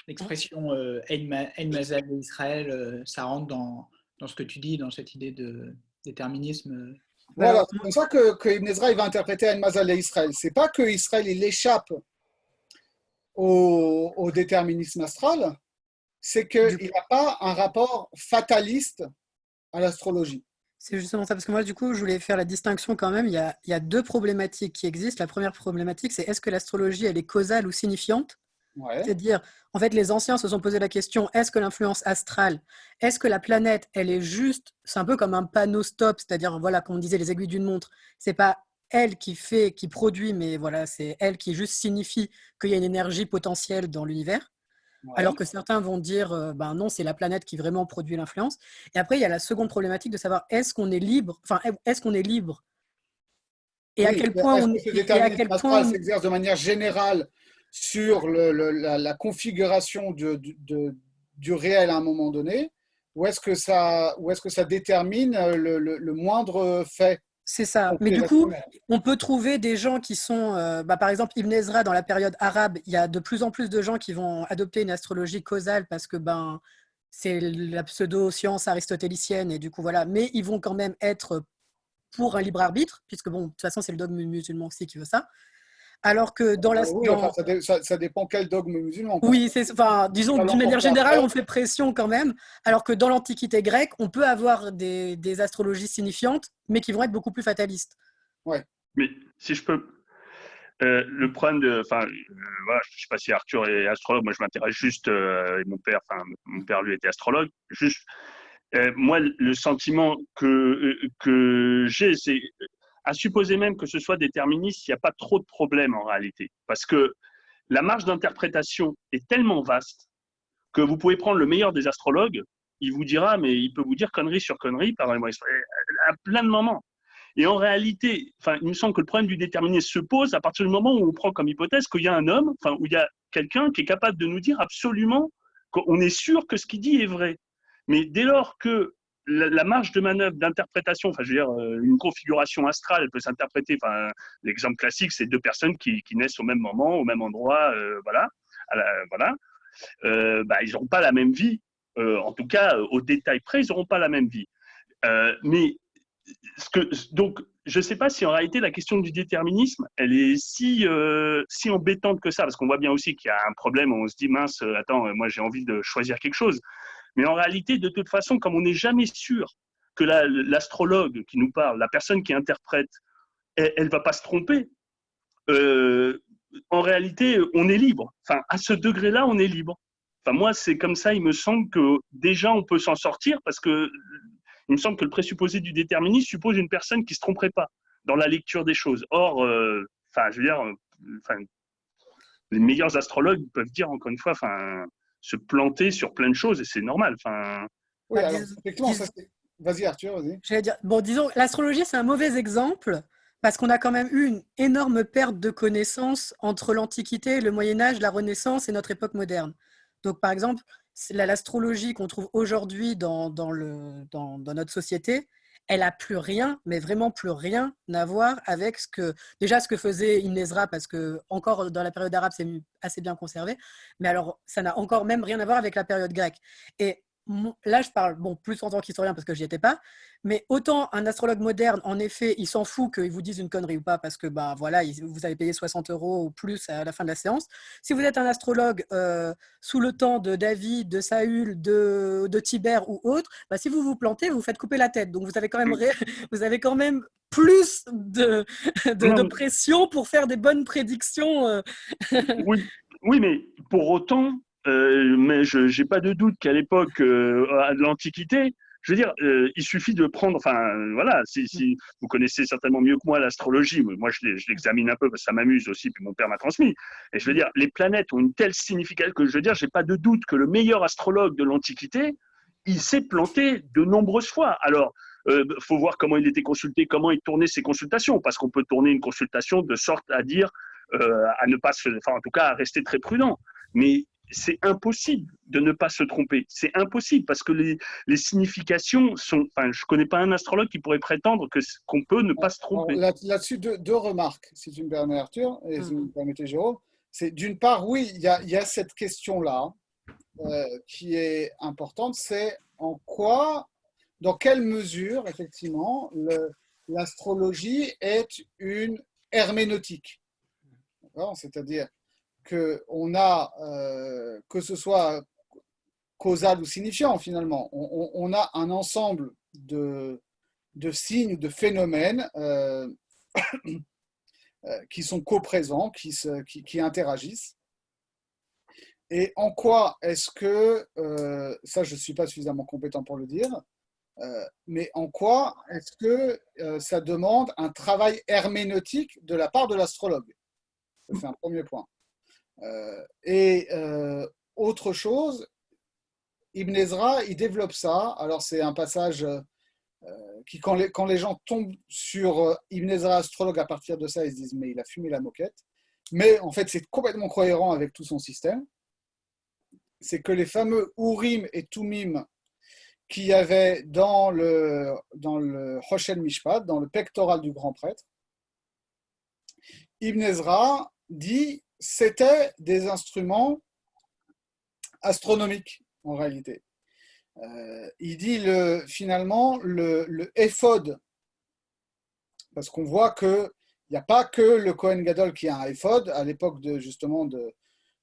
l'expression Ein Mazal Israël, ça rentre dans ce que tu dis, dans cette idée de déterminisme? Voilà, c'est comme ça que Ibn Ezra il va interpréter Ein Mazal Israël. Ce n'est pas que Israël il échappe au déterminisme astral, c'est qu'il n'a pas un rapport fataliste à l'astrologie. C'est justement ça, parce que moi, du coup, je voulais faire la distinction quand même. Il y a deux problématiques qui existent. La première problématique, c'est est-ce que l'astrologie, elle est causale ou signifiante? Ouais. C'est-à-dire, en fait, les anciens se sont posé la question, est-ce que l'influence astrale, est-ce que la planète, elle est juste, c'est un peu comme un panneau stop, c'est-à-dire, voilà, comme on disait, les aiguilles d'une montre, c'est pas elle qui produit, mais voilà, c'est elle qui juste signifie qu'il y a une énergie potentielle dans l'univers. Ouais. Alors que certains vont dire, ben non, c'est la planète qui vraiment produit l'influence. Et après, il y a la seconde problématique de savoir est-ce qu'on est libre, et à quel point on s'exerce de manière générale sur la configuration du réel à un moment donné, ou est-ce que ça détermine le moindre fait? C'est ça. Mais du coup, on peut trouver des gens qui sont, par exemple, Ibn Ezra, dans la période arabe, il y a de plus en plus de gens qui vont adopter une astrologie causale parce que c'est la pseudo-science aristotélicienne et du coup, voilà. Mais ils vont quand même être pour un libre arbitre, puisque, bon, de toute façon, c'est le dogme musulman aussi qui veut ça. Alors que dans la... Oui, enfin, ça dépend quel dogme musulman. Oui, disons, d'une manière générale, on fait pression quand même, alors que dans l'Antiquité grecque, on peut avoir des astrologies signifiantes, mais qui vont être beaucoup plus fatalistes. Ouais. Mais si je peux, le problème voilà, je ne sais pas si Arthur est astrologue, moi je m'intéresse juste, et mon père lui était astrologue, juste, moi le sentiment que j'ai, c'est à supposer même que ce soit déterministe, il n'y a pas trop de problèmes en réalité, parce que la marge d'interprétation est tellement vaste que vous pouvez prendre le meilleur des astrologues, il vous dira, mais il peut vous dire connerie sur connerie, pardonnez-moi, à plein de moments. Et en réalité, il me semble que le problème du déterminisme se pose à partir du moment où on prend comme hypothèse qu'il y a un homme, où il y a quelqu'un qui est capable de nous dire absolument qu'on est sûr que ce qu'il dit est vrai. Mais dès lors que la marge de manœuvre d'interprétation, une configuration astrale, elle peut s'interpréter, l'exemple classique, c'est deux personnes qui naissent au même moment, au même endroit, voilà, voilà. Ils n'auront pas la même vie, en tout cas, au détail près, ils n'auront pas la même vie. Mais donc, je ne sais pas si en réalité la question du déterminisme, elle est si embêtante que ça, parce qu'on voit bien aussi qu'il y a un problème où on se dit, mince, attends, moi j'ai envie de choisir quelque chose. Mais en réalité, de toute façon, comme on n'est jamais sûr que l'astrologue qui nous parle, la personne qui interprète, elle ne va pas se tromper, en réalité, on est libre. À ce degré-là, on est libre. Moi, c'est comme ça, il me semble que déjà, on peut s'en sortir parce que il me semble que le présupposé du déterminisme suppose une personne qui ne se tromperait pas dans la lecture des choses. Or, les meilleurs astrologues peuvent dire, encore une fois, se planter sur plein de choses et c'est normal. Oui, alors, effectivement, vas-y Arthur, vas-y. J'allais dire, disons, l'astrologie, c'est un mauvais exemple parce qu'on a quand même eu une énorme perte de connaissances entre l'Antiquité, le Moyen-Âge, la Renaissance et notre époque moderne. Donc, par exemple, l'astrologie qu'on trouve aujourd'hui dans notre société, elle n'a plus rien, mais vraiment plus rien à voir avec ce que faisait Ibn Ezra, parce que encore dans la période arabe, c'est assez bien conservé, mais alors ça n'a encore même rien à voir avec la période grecque. Et là, je parle plus en tant qu'historien parce que j'y étais pas, mais autant un astrologue moderne, en effet, il s'en fout qu'ils vous disent une connerie ou pas parce que voilà, vous avez payé 60 € ou plus à la fin de la séance. Si vous êtes un astrologue sous le temps de David, de Saül, de Tibère ou autre, si vous vous plantez, vous vous faites couper la tête. Donc vous avez quand même plus de pression pour faire des bonnes prédictions. Oui, mais pour autant, mais je n'ai pas de doute qu'à l'époque de l'Antiquité, je veux dire, il suffit de prendre, voilà, si vous connaissez certainement mieux que moi l'astrologie, moi je l'examine un peu parce que ça m'amuse aussi, puis mon père m'a transmis, et je veux dire, les planètes ont une telle signification que je veux dire, j'ai pas de doute que le meilleur astrologue de l'Antiquité, il s'est planté de nombreuses fois. Alors, faut voir comment il était consulté, comment il tournait ses consultations, parce qu'on peut tourner une consultation de sorte à dire, à ne pas en tout cas, à rester très prudent. Mais c'est impossible de ne pas se tromper. C'est impossible parce que les significations sont. Je ne connais pas un astrologue qui pourrait prétendre qu'on peut ne pas se tromper. Là-dessus, deux remarques, si tu me permets, Arthur, et si vous me permettez, Jérôme. C'est d'une part, oui, il y a cette question-là qui est importante, c'est dans quelle mesure, effectivement, l'astrologie est une herméneutique. C'est-à-dire qu'on a, que ce soit causal ou signifiant finalement, on a un ensemble de signes, de phénomènes qui sont coprésents, qui interagissent. Et en quoi est-ce que, ça je ne suis pas suffisamment compétent pour le dire, mais en quoi est-ce que ça demande un travail herméneutique de la part de l'astrologue? C'est un premier point. Autre chose, Ibn Ezra, il développe ça. Alors, c'est un passage qui, quand les gens tombent sur Ibn Ezra, astrologue, à partir de ça, ils se disent, mais il a fumé la moquette. Mais en fait, c'est complètement cohérent avec tout son système. C'est que les fameux Urim et Tumim qu'il y avait dans le Hoshel Mishpat, dans le pectoral du grand prêtre, Ibn Ezra dit c'était des instruments astronomiques en réalité. Il dit finalement le éphod, parce qu'on voit que Il n'y a pas que le Kohen Gadol qui a un éphod à l'époque justement de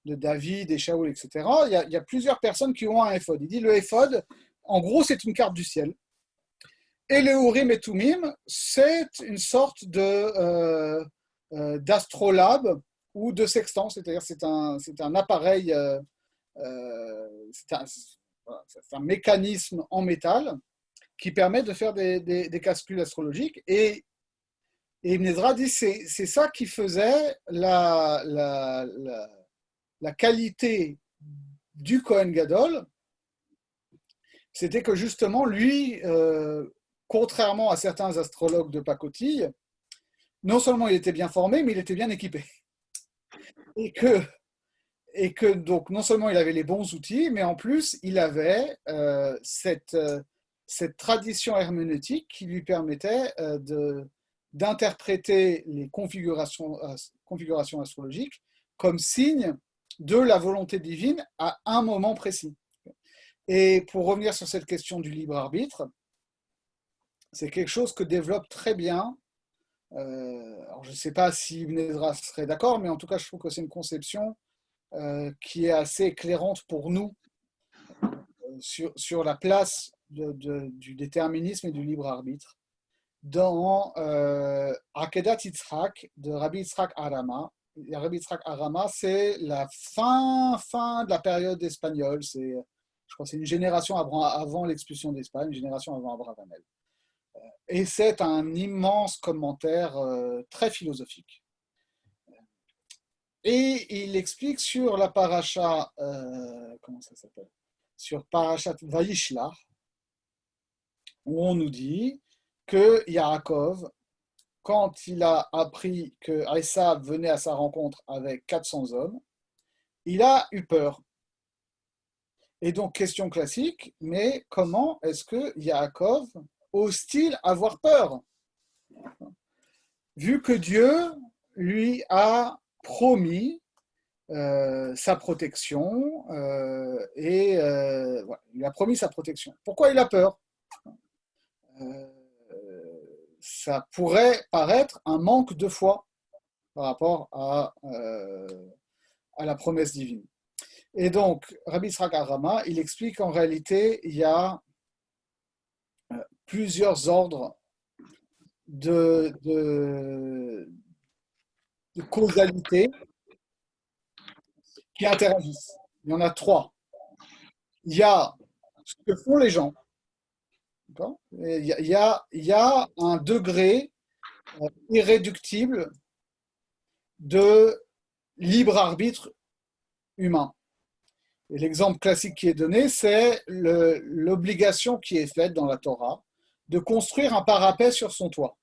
David et Shaoul, etc. Il y a plusieurs personnes qui ont un éphod. Il dit le éphod, en gros, c'est une carte du ciel. Et le Urim et Tumim, c'est une sorte d'astrolabe ou de sextant, c'est-à-dire c'est un appareil, c'est un mécanisme en métal qui permet de faire des calculs astrologiques. Et Ibn Ezra dit que c'est ça qui faisait la qualité du Kohen Gadol, c'était que justement, lui, contrairement à certains astrologues de pacotille, non seulement il était bien formé, mais il était bien équipé. Et que donc, non seulement il avait les bons outils, mais en plus, il avait cette tradition herméneutique qui lui permettait d'interpréter les configurations astrologiques comme signe de la volonté divine à un moment précis. Et pour revenir sur cette question du libre arbitre, c'est quelque chose que développe très bien. Alors je ne sais pas si Ibn Ezra serait d'accord, mais en tout cas, je trouve que c'est une conception qui est assez éclairante pour nous sur la place du déterminisme et du libre arbitre dans Akedat Yitzhak de Rabbi Yitzhak Harama. Rabbi Yitzhak Harama, c'est la fin de la période espagnole. Je crois que c'est une génération avant l'expulsion d'Espagne, une génération avant Abravanel. Et c'est un immense commentaire très philosophique. Et il explique sur la paracha, comment ça s'appelle ? Sur Parashat Vayishlach, où on nous dit que Yaakov, quand il a appris que Esav venait à sa rencontre avec 400 hommes, il a eu peur. Et donc, question classique, mais comment est-ce que Yaakov ose-t-il avoir peur ? Vu que Dieu lui a promis sa protection voilà, il lui a promis sa protection. Pourquoi il a peur ? Ça pourrait paraître un manque de foi par rapport à la promesse divine. Et donc, Rabbi Yitzhak Harama, il explique qu'en réalité, il y a plusieurs ordres de causalité qui interagissent. Il y en a 3. Il y a ce que font les gens. Il y a un degré irréductible de libre arbitre humain. Et l'exemple classique qui est donné, c'est l'obligation qui est faite dans la Torah de construire un parapet sur son toit.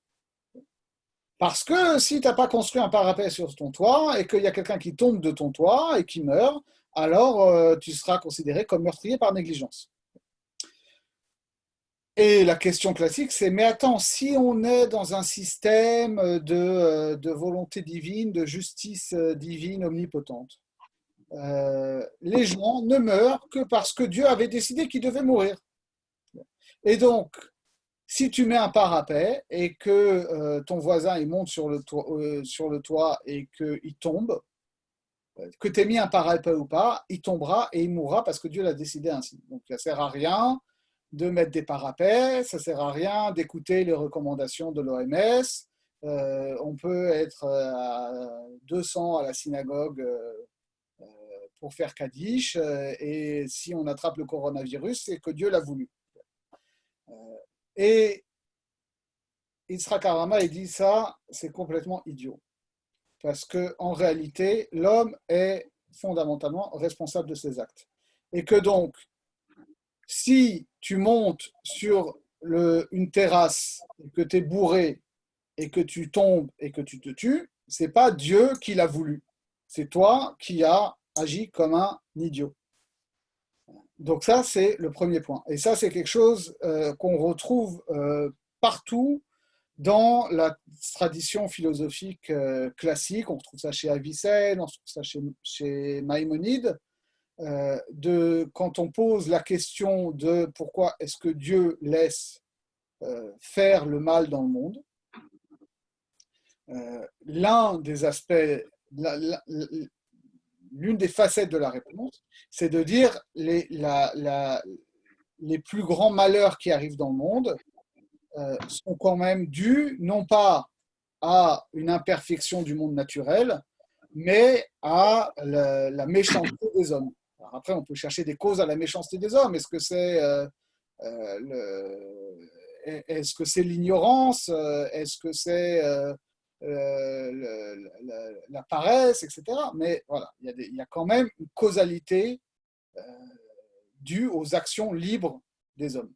Parce que si tu n'as pas construit un parapet sur ton toit et qu'il y a quelqu'un qui tombe de ton toit et qui meurt, alors tu seras considéré comme meurtrier par négligence. Et la question classique, c'est, mais attends, si on est dans un système de volonté divine, de justice divine omnipotente, les gens ne meurent que parce que Dieu avait décidé qu'ils devaient mourir. Et donc, si tu mets un parapet et que ton voisin il monte sur le toit et qu'il tombe, que tu aies mis un parapet ou pas, il tombera et il mourra parce que Dieu l'a décidé ainsi. Donc, ça ne sert à rien de mettre des parapets, ça ne sert à rien d'écouter les recommandations de l'OMS. On peut être à 200 à la synagogue pour faire Kaddish, et si on attrape le coronavirus, c'est que Dieu l'a voulu. Et Yitzhak Harama, il dit ça, c'est complètement idiot. Parce qu'en réalité, l'homme est fondamentalement responsable de ses actes. Et que donc, si tu montes sur une terrasse, et que tu es bourré, et que tu tombes, et que tu te tues, c'est pas Dieu qui l'a voulu. C'est toi qui as agi comme un idiot. Donc ça, c'est le premier point. Et ça, c'est quelque chose qu'on retrouve partout dans la tradition philosophique classique. On retrouve ça chez Avicenne, on retrouve ça chez Maïmonide. Quand on pose la question de pourquoi est-ce que Dieu laisse faire le mal dans le monde, l'un des aspects, l'une des facettes de la réponse, c'est de dire les plus grands malheurs qui arrivent dans le monde sont quand même dus non pas à une imperfection du monde naturel, mais à la méchanceté des hommes. Alors après, on peut chercher des causes à la méchanceté des hommes. Est-ce que c'est est-ce que c'est l'ignorance? Est-ce que c'est la paresse, etc. Mais voilà, il y a quand même une causalité due aux actions libres des hommes.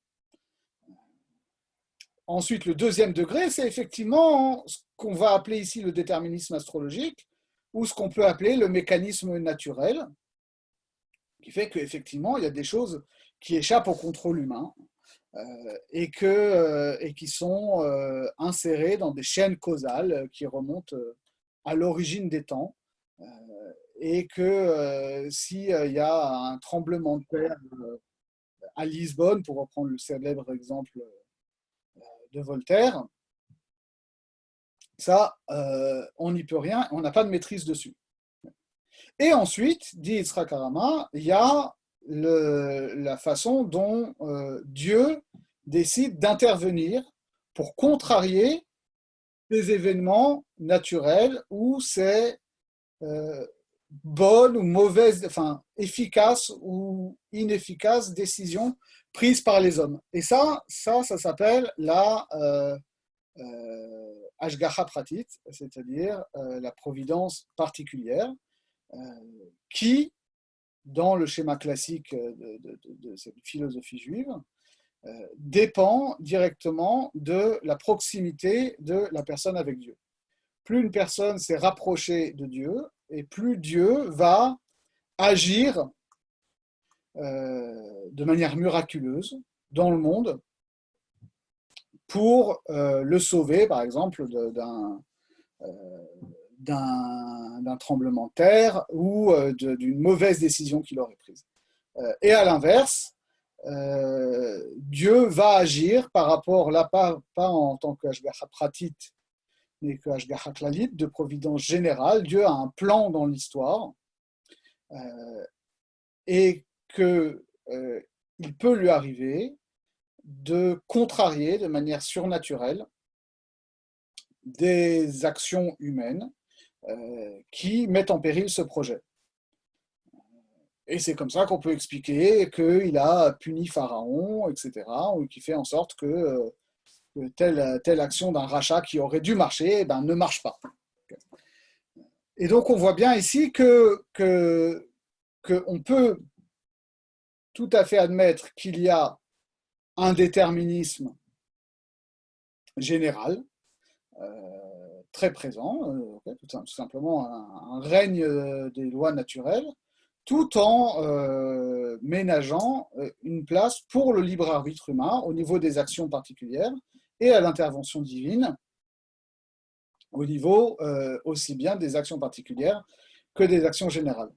Ensuite, le deuxième degré, c'est effectivement ce qu'on va appeler ici le déterminisme astrologique, ou ce qu'on peut appeler le mécanisme naturel, qui fait qu'effectivement, il y a des choses qui échappent au contrôle humain et qui sont insérées dans des chaînes causales qui remontent à l'origine des temps. Et que s'il y a un tremblement de terre à Lisbonne, pour reprendre le célèbre exemple de Voltaire, ça, on n'y peut rien, on n'a pas de maîtrise dessus. Et ensuite, dit Yitzhak Harama, il y a la façon dont Dieu décide d'intervenir pour contrarier ces événements naturels ou ces bonnes ou mauvaises, enfin efficaces ou inefficaces décisions prises par les hommes. Et ça s'appelle la Ashgacha Pratit, c'est-à-dire la providence particulière, qui, dans le schéma classique de cette philosophie juive, dépend directement de la proximité de la personne avec Dieu. Plus une personne s'est rapprochée de Dieu, et plus Dieu va agir de manière miraculeuse dans le monde pour le sauver, par exemple, d'un tremblement de terre ou d'une mauvaise décision qu'il aurait prise. Et à l'inverse, Dieu va agir par rapport, là, pas en tant qu'Ashgacha Pratit, mais qu'Ashgacha Klalit, de providence générale. Dieu a un plan dans l'histoire et qu'il peut lui arriver de contrarier de manière surnaturelle des actions humaines qui mettent en péril ce projet. Et c'est comme ça qu'on peut expliquer qu'il a puni Pharaon, etc., ou qui fait en sorte que telle action d'un rachat qui aurait dû marcher ne marche pas. Et donc on voit bien ici qu'on peut tout à fait admettre qu'il y a un déterminisme général, très présent, tout simplement un règne des lois naturelles, tout en ménageant une place pour le libre arbitre humain au niveau des actions particulières et à l'intervention divine au niveau aussi bien des actions particulières que des actions générales,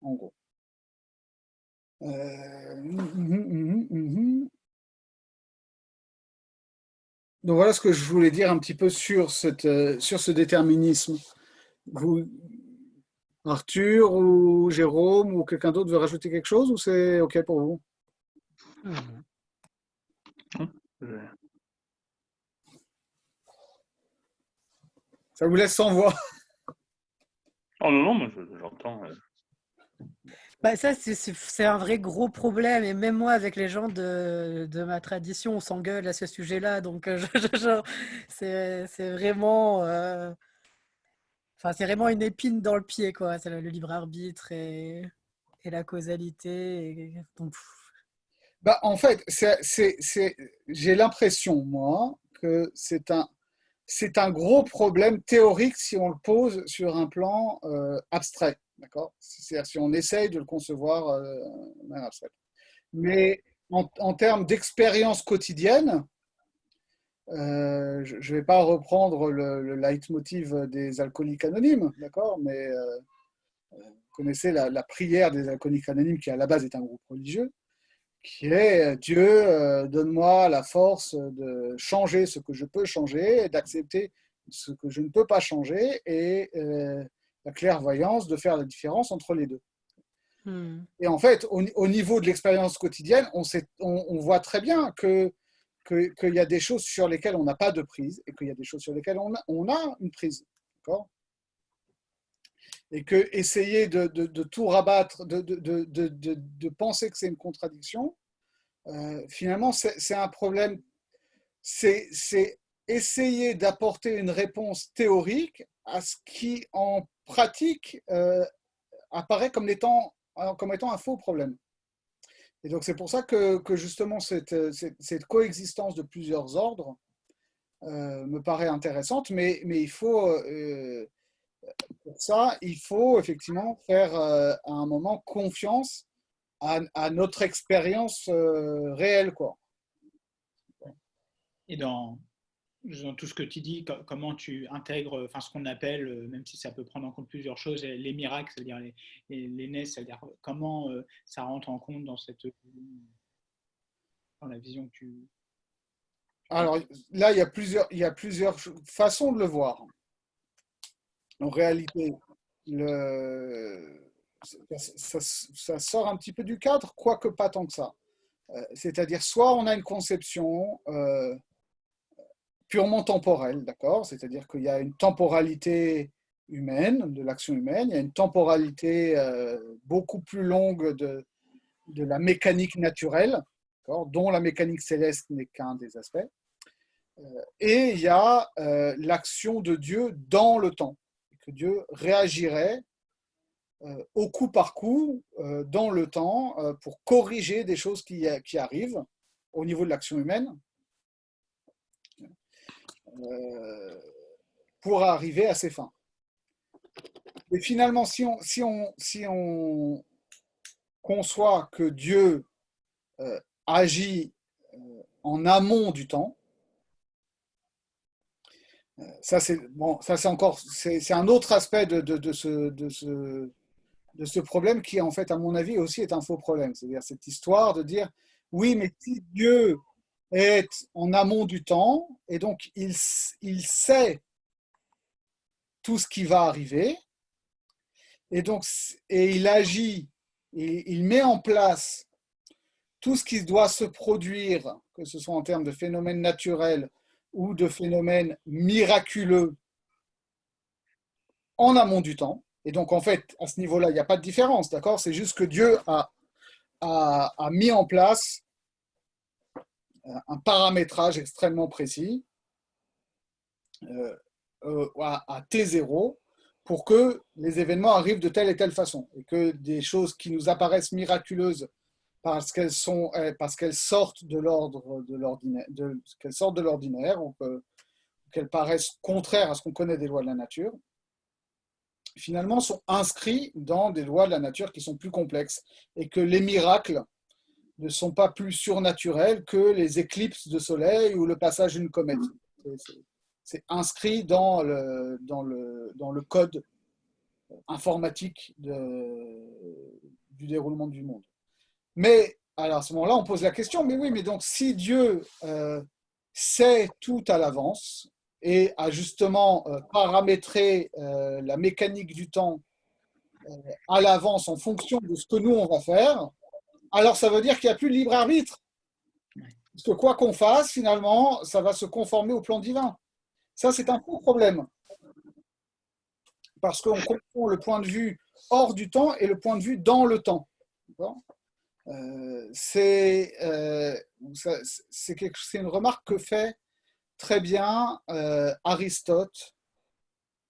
en gros. Donc voilà ce que je voulais dire un petit peu sur ce déterminisme. Vous, Arthur ou Jérôme ou quelqu'un d'autre veut rajouter quelque chose ou c'est OK pour vous? Ça vous laisse sans voix. Oh non, moi j'entends. Ça, c'est un vrai gros problème. Et même moi, avec les gens de ma tradition, on s'engueule à ce sujet-là. Donc, c'est vraiment, c'est vraiment une épine dans le pied, quoi. C'est le libre arbitre et la causalité. Donc, En fait, j'ai l'impression, moi, que c'est un gros problème théorique si on le pose sur un plan abstrait. D'accord? C'est-à-dire si on essaye de le concevoir de manière abstraite. Mais en termes d'expérience quotidienne, je ne vais pas reprendre le leitmotiv des alcooliques anonymes, d'accord? Mais vous connaissez la prière des alcooliques anonymes qui à la base est un groupe religieux, qui est Dieu, donne-moi la force de changer ce que je peux changer et d'accepter ce que je ne peux pas changer, et la clairvoyance de faire la différence entre les deux. Et en fait, au niveau de l'expérience quotidienne, on voit très bien qu'il y a des choses sur lesquelles on n'a pas de prise et qu'il y a des choses sur lesquelles on a une prise. D'accord ? Et que essayer de tout rabattre, de penser que c'est une contradiction, finalement, c'est un problème. C'est essayer d'apporter une réponse théorique à ce qui, en pratique, apparaît comme étant un faux problème. Et donc, c'est pour ça que justement, cette coexistence de plusieurs ordres me paraît intéressante, mais il faut, pour ça, il faut effectivement faire à un moment confiance à notre expérience réelle, quoi. Et dans tout ce que tu dis, comment tu intègres ce qu'on appelle, même si ça peut prendre en compte plusieurs choses, les miracles, c'est-à-dire les nez, c'est-à-dire comment ça rentre en compte dans la vision que tu... Alors là, il y a plusieurs façons de le voir. En réalité, ça sort un petit peu du cadre, quoique pas tant que ça. C'est-à-dire, soit on a une conception purement temporelle, d'accord ? C'est-à-dire qu'il y a une temporalité humaine, de l'action humaine, il y a une temporalité beaucoup plus longue de la mécanique naturelle, dont la mécanique céleste n'est qu'un des aspects. Et il y a l'action de Dieu dans le temps, que Dieu réagirait au coup par coup dans le temps pour corriger des choses qui arrivent au niveau de l'action humaine pour arriver à ses fins. Et finalement, si on conçoit que Dieu agit en amont du temps, ça c'est encore c'est un autre aspect de ce problème qui en fait à mon avis aussi est un faux problème, c'est-à-dire cette histoire de dire oui, mais si Dieu est en amont du temps et donc il sait tout ce qui va arriver et donc il agit et il met en place tout ce qui doit se produire, que ce soit en termes de phénomènes naturels ou de phénomènes miraculeux en amont du temps. Et donc, en fait, à ce niveau-là, il n'y a pas de différence, d'accord ? C'est juste que Dieu a mis en place un paramétrage extrêmement précis à T0 pour que les événements arrivent de telle et telle façon. Et que des choses qui nous apparaissent miraculeuses parce qu'elles sortent de l'ordinaire ou qu'elles paraissent contraires à ce qu'on connaît des lois de la nature, finalement sont inscrits dans des lois de la nature qui sont plus complexes et que les miracles ne sont pas plus surnaturels que les éclipses de soleil ou le passage d'une comète. C'est inscrit dans le code informatique du déroulement du monde. Mais alors à ce moment-là, on pose la question, mais oui, mais donc si Dieu sait tout à l'avance et a justement paramétré la mécanique du temps à l'avance en fonction de ce que nous, on va faire, alors ça veut dire qu'il n'y a plus de libre arbitre. Parce que quoi qu'on fasse, finalement, ça va se conformer au plan divin. Ça, c'est un gros problème. Parce qu'on confond le point de vue hors du temps et le point de vue dans le temps. C'est une remarque que fait très bien Aristote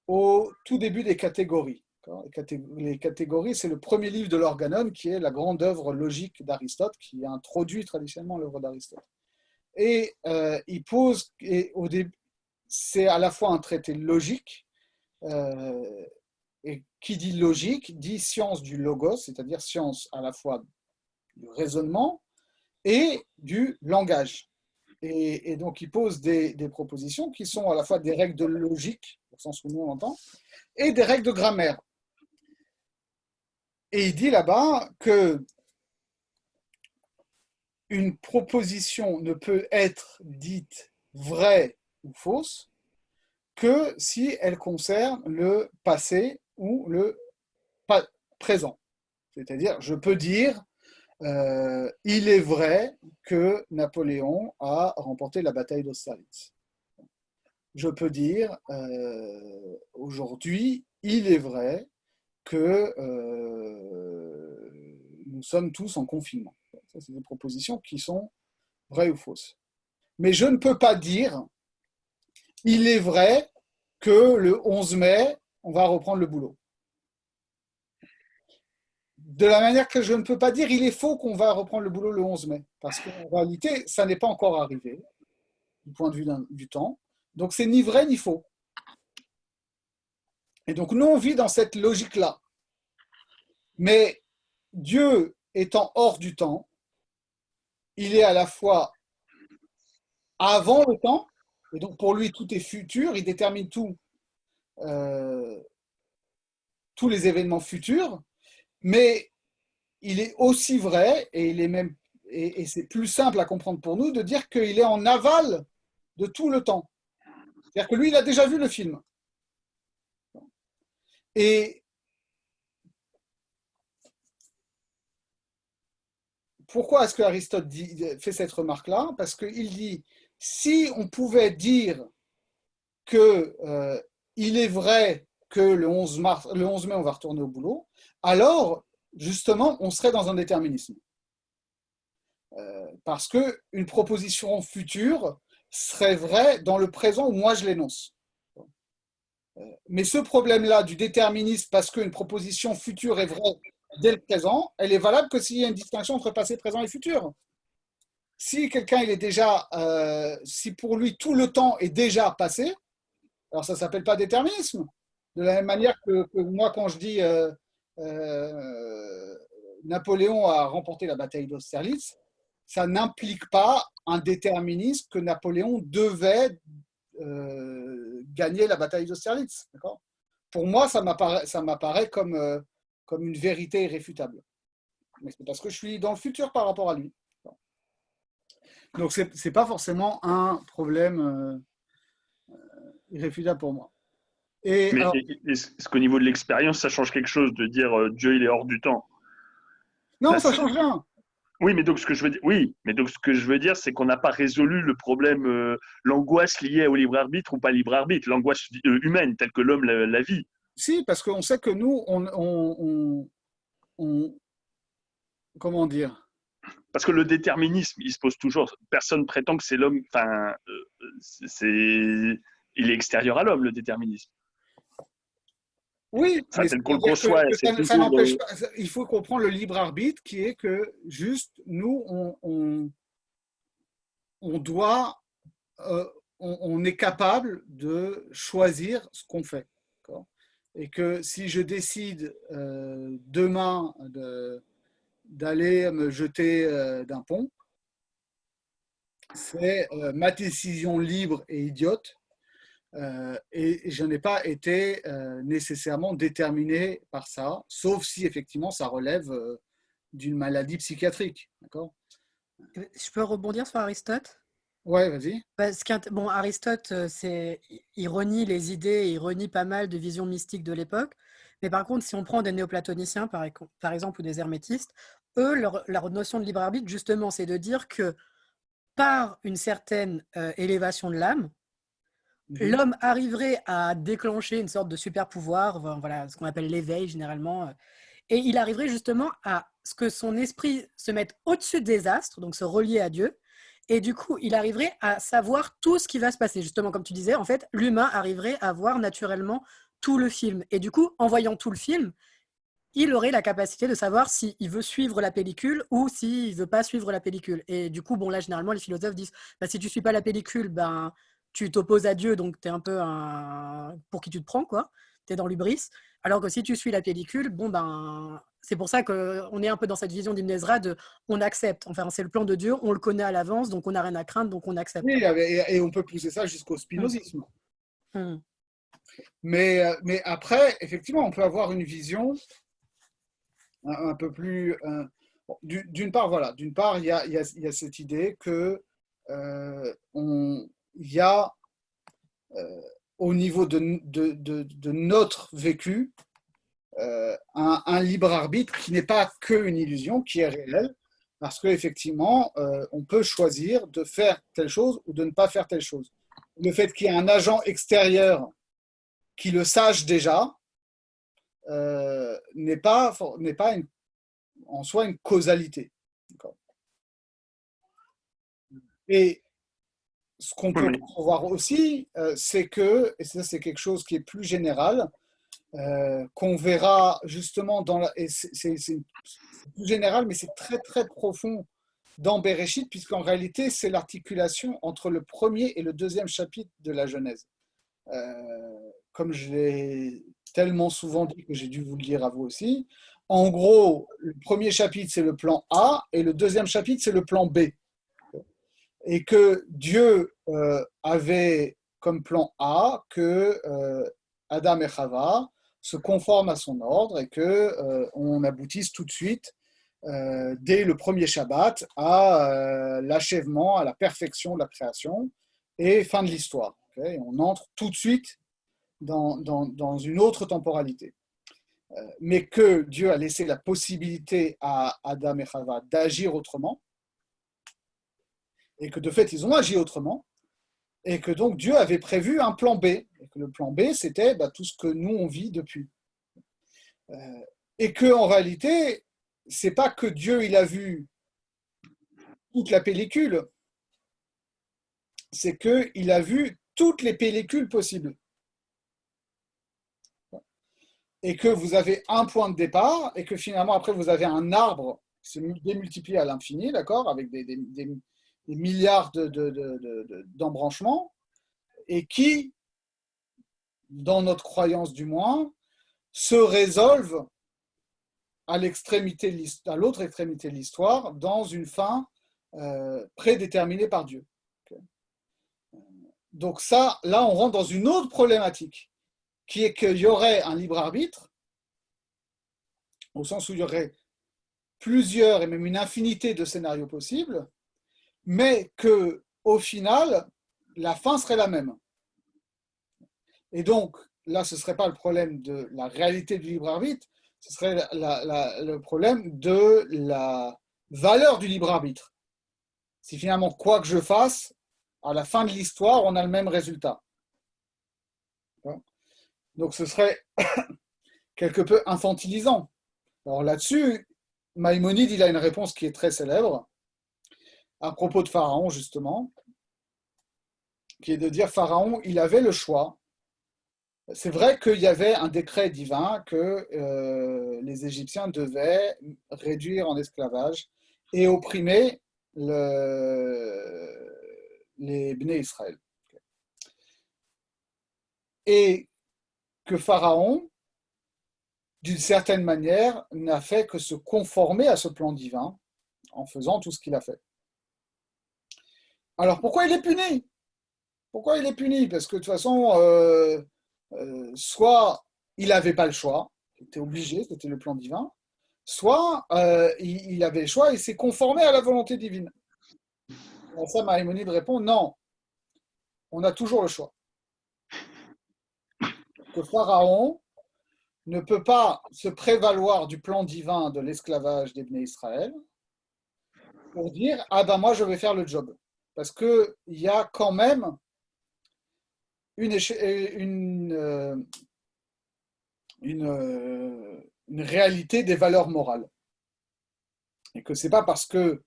au tout début des catégories. Les catégories, c'est le premier livre de l'Organon, qui est la grande œuvre logique d'Aristote, qui a introduit traditionnellement l'œuvre d'Aristote. Et il pose, au début, c'est à la fois un traité logique, et qui dit logique, dit science du logos, c'est-à-dire science à la fois du raisonnement et du langage. Et donc, il pose des propositions qui sont à la fois des règles de logique, au sens où nous on l'entend, et des règles de grammaire. Et il dit là-bas que une proposition ne peut être dite vraie ou fausse que si elle concerne le passé ou le présent. C'est-à-dire, je peux dire, il est vrai que Napoléon a remporté la bataille d'Austerlitz. Je peux dire, aujourd'hui, il est vrai que nous sommes tous en confinement. Ça, c'est des propositions qui sont vraies ou fausses. Mais je ne peux pas dire, il est vrai que le 11 mai, on va reprendre le boulot. De la manière que je ne peux pas dire, il est faux qu'on va reprendre le boulot le 11 mai. Parce qu'en réalité, ça n'est pas encore arrivé, du point de vue du temps. Donc, c'est ni vrai ni faux. Et donc, nous, on vit dans cette logique-là. Mais Dieu étant hors du temps, il est à la fois avant le temps, et donc pour lui, tout est futur, il détermine tout, tous les événements futurs, mais il est aussi vrai, et il est même, et c'est plus simple à comprendre pour nous, de dire qu'il est en aval de tout le temps. C'est-à-dire que lui, il a déjà vu le film. Et pourquoi est-ce que Aristote fait cette remarque-là? Parce qu'il dit, si on pouvait dire que il est vrai que le 11 mai, on va retourner au boulot, alors, justement, on serait dans un déterminisme. Parce qu'une proposition future serait vraie dans le présent où moi je l'énonce. Mais ce problème-là du déterminisme, parce qu'une proposition future est vraie dès le présent, elle est valable que s'il y a une distinction entre passé, présent et futur. Si quelqu'un il est déjà, si pour lui tout le temps est déjà passé, alors ça ne s'appelle pas déterminisme. De la même manière que moi, quand je dis Napoléon a remporté la bataille d'Austerlitz, ça n'implique pas un déterminisme que Napoléon devait gagner la bataille d'Austerlitz. Pour moi, ça m'apparaît comme, comme une vérité irréfutable. Mais c'est parce que je suis dans le futur par rapport à lui. Donc, ce n'est pas forcément un problème irréfutable pour moi. Mais est-ce qu'au niveau de l'expérience, ça change quelque chose de dire Dieu, il est hors du temps? Non, ça ne change rien. Oui, mais donc ce que je veux dire, c'est qu'on n'a pas résolu le problème, l'angoisse liée au libre arbitre ou pas libre arbitre, l'angoisse humaine telle que l'homme la vit. Si, parce qu'on sait que nous, comment dire? Parce que le déterminisme, il se pose toujours. Personne prétend que c'est l'homme. Enfin, il est extérieur à l'homme, le déterminisme. Oui, ça, mais tel qu'on le conçoit, ça n'empêche pas. Il faut comprendre le libre arbitre qui est que juste nous, on doit, on est capable de choisir ce qu'on fait. Et que si je décide demain d'aller me jeter d'un pont, c'est ma décision libre et idiote. Et je n'ai pas été nécessairement déterminé par ça, sauf si effectivement ça relève d'une maladie psychiatrique. D'accord ? Je peux rebondir sur Aristote? Ouais, vas-y. Bon, Aristote, il renie les idées, il renie pas mal de visions mystiques de l'époque. Mais par contre, si on prend des néoplatoniciens, par exemple, ou des hermétistes, eux, leur notion de libre arbitre, justement, c'est de dire que par une certaine élévation de l'âme, l'homme arriverait à déclencher une sorte de super pouvoir, voilà, ce qu'on appelle l'éveil généralement, et il arriverait justement à ce que son esprit se mette au-dessus des astres, donc se relier à Dieu, et du coup, il arriverait à savoir tout ce qui va se passer. Justement, comme tu disais, en fait, l'humain arriverait à voir naturellement tout le film. Et du coup, en voyant tout le film, il aurait la capacité de savoir s'il veut suivre la pellicule ou s'il ne veut pas suivre la pellicule. Et du coup, bon, là, généralement, les philosophes disent, bah, si tu ne suis pas la pellicule, ben, tu t'opposes à Dieu, donc tu es un peu pour qui tu te prends, quoi. Tu es dans l'hubris. Alors que si tu suis la pellicule, bon, ben, c'est pour ça qu'on est un peu dans cette vision d'Ibn Ezra de on accepte. Enfin, c'est le plan de Dieu, on le connaît à l'avance, donc on n'a rien à craindre, donc on accepte. Oui, et on peut pousser ça jusqu'au spinozisme. Mais après, effectivement, on peut avoir une vision un peu plus. D'une part, voilà. D'une part, il y a cette idée que il y a au niveau de notre vécu, un libre arbitre qui n'est pas qu'une illusion, qui est réel, parce qu'effectivement, on peut choisir de faire telle chose ou de ne pas faire telle chose. Le fait qu'il y ait un agent extérieur qui le sache déjà n'est pas en soi une causalité. Et ce qu'on peut voir aussi, c'est que, et ça c'est quelque chose qui est plus général, qu'on verra justement et c'est plus général, mais c'est très très profond dans Bereshit, puisqu'en réalité c'est l'articulation entre le premier et le deuxième chapitre de la Genèse. Comme je l'ai tellement souvent dit que j'ai dû vous le dire à vous aussi, en gros, le premier chapitre c'est le plan A et le deuxième chapitre c'est le plan B. Et que Dieu avait comme plan A que Adam et Chava se conforment à son ordre et que on aboutisse tout de suite, dès le premier Shabbat, à l'achèvement, à la perfection de la création et fin de l'histoire. Okay, on entre tout de suite dans une autre temporalité. Mais que Dieu a laissé la possibilité à Adam et Chava d'agir autrement, et que de fait, ils ont agi autrement, et que donc Dieu avait prévu un plan B, et que le plan B, c'était tout ce que nous, on vit depuis. Et qu'en réalité, c'est pas que Dieu, il a vu toute la pellicule, c'est qu'il a vu toutes les pellicules possibles. Et que vous avez un point de départ, et que finalement, après, vous avez un arbre qui se démultiplie à l'infini, d'accord, avec des milliards d'embranchements, et qui, dans notre croyance du moins, se résolvent à l'autre extrémité de l'histoire, dans une fin prédéterminée par Dieu. Donc ça, là, on rentre dans une autre problématique, qui est qu'il y aurait un libre arbitre, au sens où il y aurait plusieurs et même une infinité de scénarios possibles, mais que, au final, la fin serait la même. Et donc, là, ce ne serait pas le problème de la réalité du libre arbitre, ce serait le problème de la valeur du libre arbitre. Si finalement, quoi que je fasse, à la fin de l'histoire, on a le même résultat. Donc, ce serait quelque peu infantilisant. Alors là-dessus, Maïmonide, il a une réponse qui est très célèbre, à propos de Pharaon, justement, qui est de dire Pharaon, il avait le choix. C'est vrai qu'il y avait un décret divin que les Égyptiens devaient réduire en esclavage et opprimer les Bnei Israël. Et que Pharaon, d'une certaine manière, n'a fait que se conformer à ce plan divin en faisant tout ce qu'il a fait. Alors pourquoi il est puni? Pourquoi il est puni? Parce que de toute façon, soit il n'avait pas le choix, il était obligé, c'était le plan divin, soit il avait le choix et s'est conformé à la volonté divine. Et ça, Maïmonide répond non, on a toujours le choix. Que Pharaon ne peut pas se prévaloir du plan divin de l'esclavage des Bnei Israël pour dire ah ben moi je vais faire le job. Parce qu'il y a quand même une réalité des valeurs morales. Et que ce n'est pas parce qu'il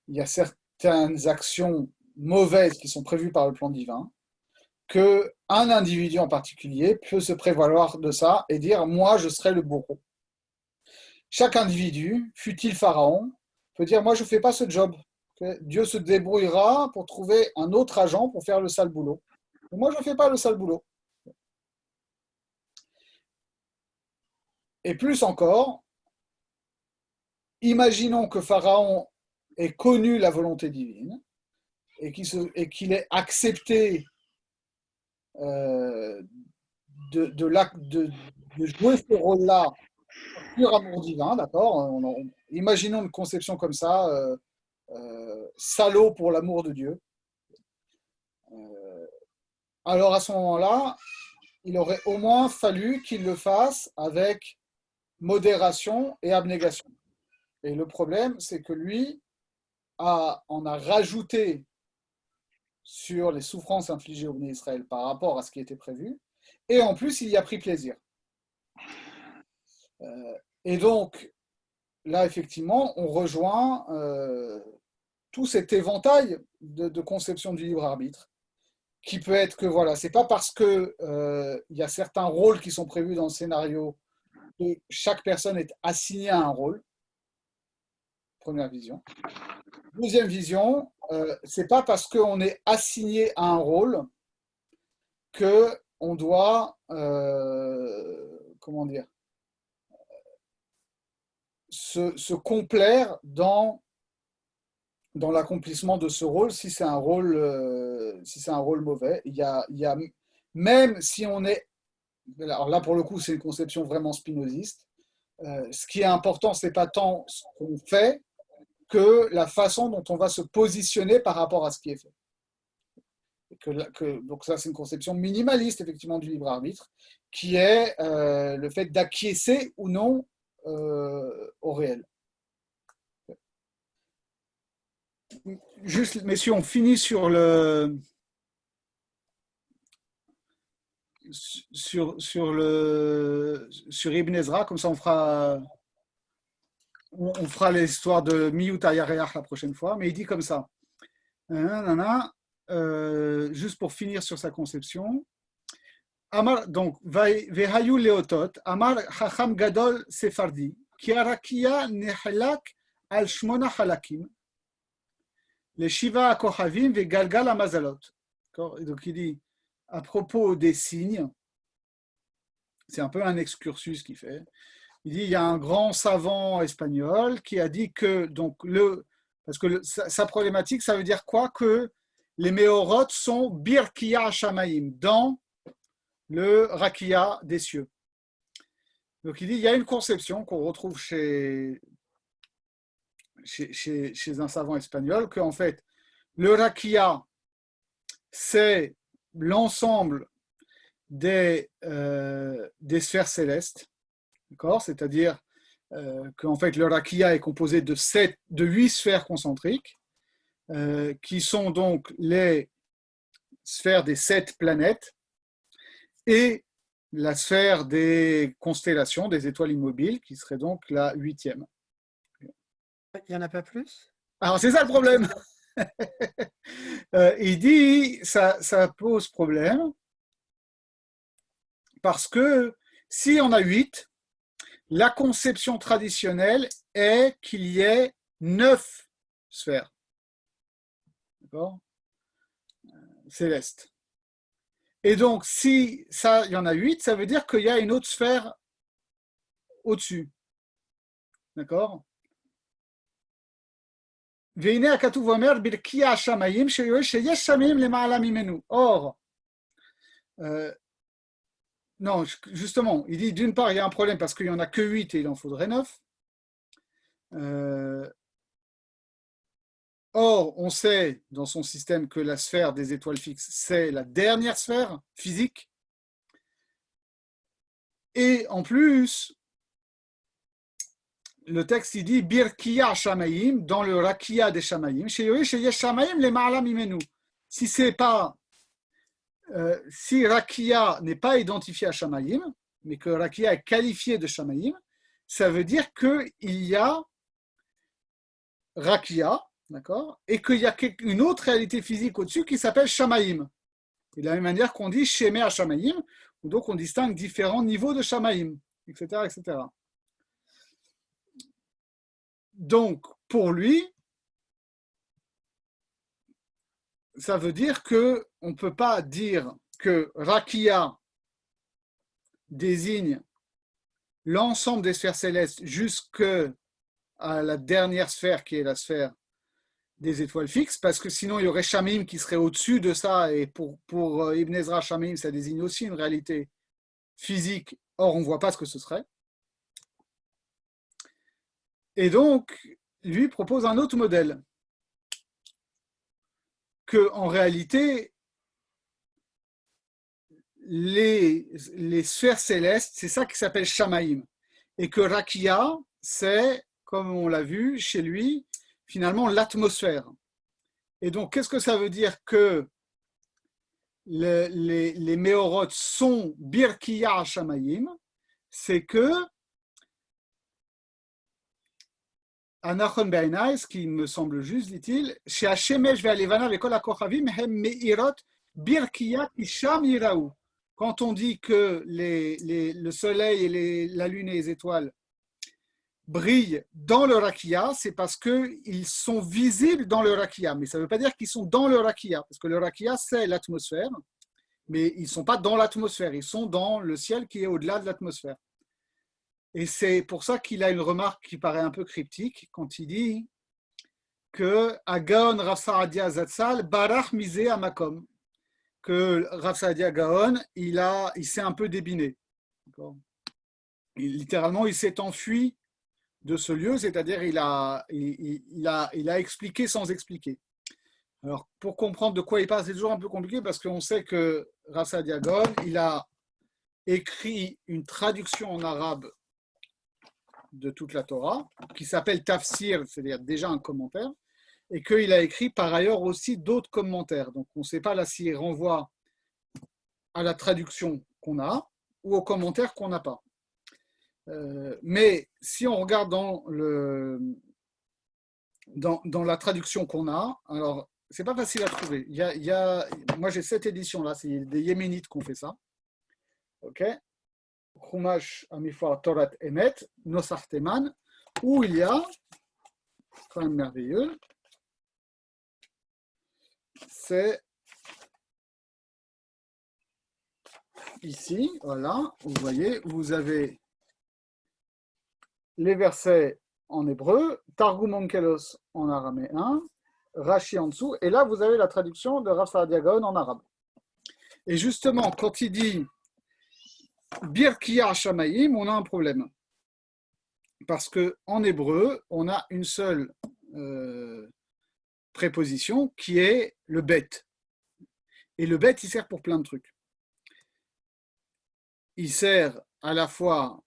y a certaines actions mauvaises qui sont prévues par le plan divin qu'un individu en particulier peut se prévaloir de ça et dire « moi, je serai le bourreau ». Chaque individu, fût-il pharaon, peut dire « moi, je ne fais pas ce job ». Dieu se débrouillera pour trouver un autre agent pour faire le sale boulot. Mais moi, je ne fais pas le sale boulot. Et plus encore, imaginons que Pharaon ait connu la volonté divine et qu'il ait accepté de jouer ce rôle-là par pur amour divin, d'accord? Imaginons une conception comme ça, salaud pour l'amour de Dieu. alors à ce moment-là, il aurait au moins fallu qu'il le fasse avec modération et abnégation. Et le problème, c'est que lui en a rajouté sur les souffrances infligées au Bnei Israël par rapport à ce qui était prévu, et en plus, il y a pris plaisir. Et donc, là, effectivement, on rejoint tout cet éventail de conception du libre arbitre, qui peut être que, voilà, c'est pas parce que il y a certains rôles qui sont prévus dans le scénario que chaque personne est assignée à un rôle. Première vision. Deuxième vision, c'est pas parce qu'on est assigné à un rôle que on doit, comment dire, se complaire dans l'accomplissement de ce rôle si c'est un rôle, mauvais. Il y a, même si on est, alors là pour le coup c'est une conception vraiment spinoziste, ce qui est important c'est pas tant ce qu'on fait que la façon dont on va se positionner par rapport à ce qui est fait. Donc ça c'est une conception minimaliste effectivement du libre arbitre qui est le fait d'acquiescer ou non au réel. Juste, messieurs, on finit sur Ibn Ezra, comme ça on fera l'histoire de Miyut Ayareach la prochaine fois, mais il dit comme ça. Juste pour finir sur sa conception. Amar, donc, Vehayu Leotot, Amar Chacham Gadol Sefardi, Ki Arakia Nehalak al Shmona Halakim, les Shiva Kohavim ve Galgal Amazalot. Donc il dit, à propos des signes, c'est un peu un excursus qu'il fait. Il dit, il y a un grand savant espagnol qui a dit que, donc, parce que sa problématique, ça veut dire quoi? Que les Meorot sont Birkia Hashamaim, dans le Rakia des cieux. Donc il dit, il y a une conception qu'on retrouve chez un savant espagnol, qu'en fait, le Rakia, c'est l'ensemble des sphères célestes, d'accord? C'est-à-dire qu'en fait, le Rakia est composé de 8 sphères concentriques, qui sont donc les sphères des 7 planètes, et la sphère des constellations, des étoiles immobiles, qui serait donc la 8e. Il n'y en a pas plus? Alors, c'est ça le problème. Il dit, ça pose problème, parce que si on a 8, la conception traditionnelle est qu'il y ait 9 sphères. D'accord? Célestes. Et donc, si ça, il y en a 8, ça veut dire qu'il y a une autre sphère au-dessus. D'accord? Or, non, justement, il dit d'une part, il y a un problème parce qu'il n'y en a que 8 et il en faudrait 9. Or, on sait dans son système que la sphère des étoiles fixes, c'est la dernière sphère physique. Et en plus, le texte il dit Birkia Shamaim, dans le Rakia des Shamaim. Si c'est pas, si Rakia n'est pas identifié à Shamaim, mais que Rakia est qualifié de Shamaim, ça veut dire qu'il y a Rakia, d'accord, et qu'il y a une autre réalité physique au-dessus qui s'appelle Shamaim. Et de la même manière qu'on dit Shemé à Shamaim, donc on distingue différents niveaux de Shamaim, etc., etc. Donc, pour lui, ça veut dire qu'on ne peut pas dire que Rakia désigne l'ensemble des sphères célestes jusqu'à la dernière sphère qui est la sphère des étoiles fixes, parce que sinon il y aurait Shamim qui serait au-dessus de ça, et pour Ibn Ezra, Shamim, ça désigne aussi une réalité physique, or on ne voit pas ce que ce serait. Et donc, lui propose un autre modèle, que en réalité, les sphères célestes, c'est ça qui s'appelle Shamaïm. Et que Rakia, c'est, comme on l'a vu chez lui, finalement l'atmosphère. Et donc, qu'est-ce que ça veut dire que les Meorot sont Birkiya Shamaïm? C'est que Anachon Be'enai, ce qui me semble juste, dit-il, chez Hashemesh ve'alevana ve'kol ha'kochavim hem me'irot birkiya kisham yiraou. Quand on dit que le soleil et la lune et les étoiles brillent dans le rakia, c'est parce qu'ils sont visibles dans le rakia. Mais ça ne veut pas dire qu'ils sont dans le rakia, parce que le rakia, c'est l'atmosphère, mais ils ne sont pas dans l'atmosphère, ils sont dans le ciel qui est au-delà de l'atmosphère. Et c'est pour ça qu'il a une remarque qui paraît un peu cryptique quand il dit que Agaon Rav Saadia Zatzal barach misé à Makom, que Rav Saadia Gaon il s'est un peu débiné. Littéralement, il s'est enfui de ce lieu, c'est-à-dire il a expliqué sans expliquer. Alors, pour comprendre de quoi il parle, c'est toujours un peu compliqué parce qu'on sait que Rav Saadia Gaon il a écrit une traduction en arabe de toute la Torah, qui s'appelle Tafsir, c'est-à-dire déjà un commentaire, et qu'il a écrit par ailleurs aussi d'autres commentaires. Donc on ne sait pas là s'il renvoie à la traduction qu'on a ou aux commentaires qu'on n'a pas. Mais si on regarde dans la traduction qu'on a, alors c'est pas facile à trouver. Moi j'ai cette édition-là, c'est des Yéménites qui ont fait ça. Ok. Chumash Amifar Torat Emet, Nosach Teman, où il y a, quand même merveilleux, c'est ici, voilà, vous voyez, vous avez les versets en hébreu, Targum Onkelos en araméen, Rashi en dessous, et là vous avez la traduction de Rav Saadia Gaon en arabe. Et justement, quand il dit Birkiya Shamayim, on a un problème. Parce qu'en hébreu, on a une seule préposition qui est le bet. Et le bet, il sert pour plein de trucs. Il sert à la fois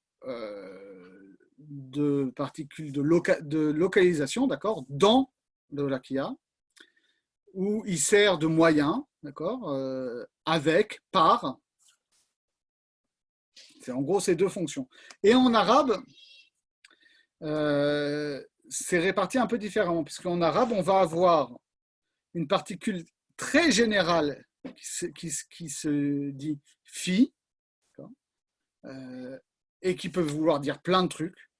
de particules de localisation, d'accord, dans le rakia, ou il sert de moyen, d'accord, avec, par. C'est en gros ces deux fonctions. Et en arabe, c'est réparti un peu différemment, puisqu'en arabe, on va avoir une particule très générale qui se dit fi, et qui peut vouloir dire plein de trucs.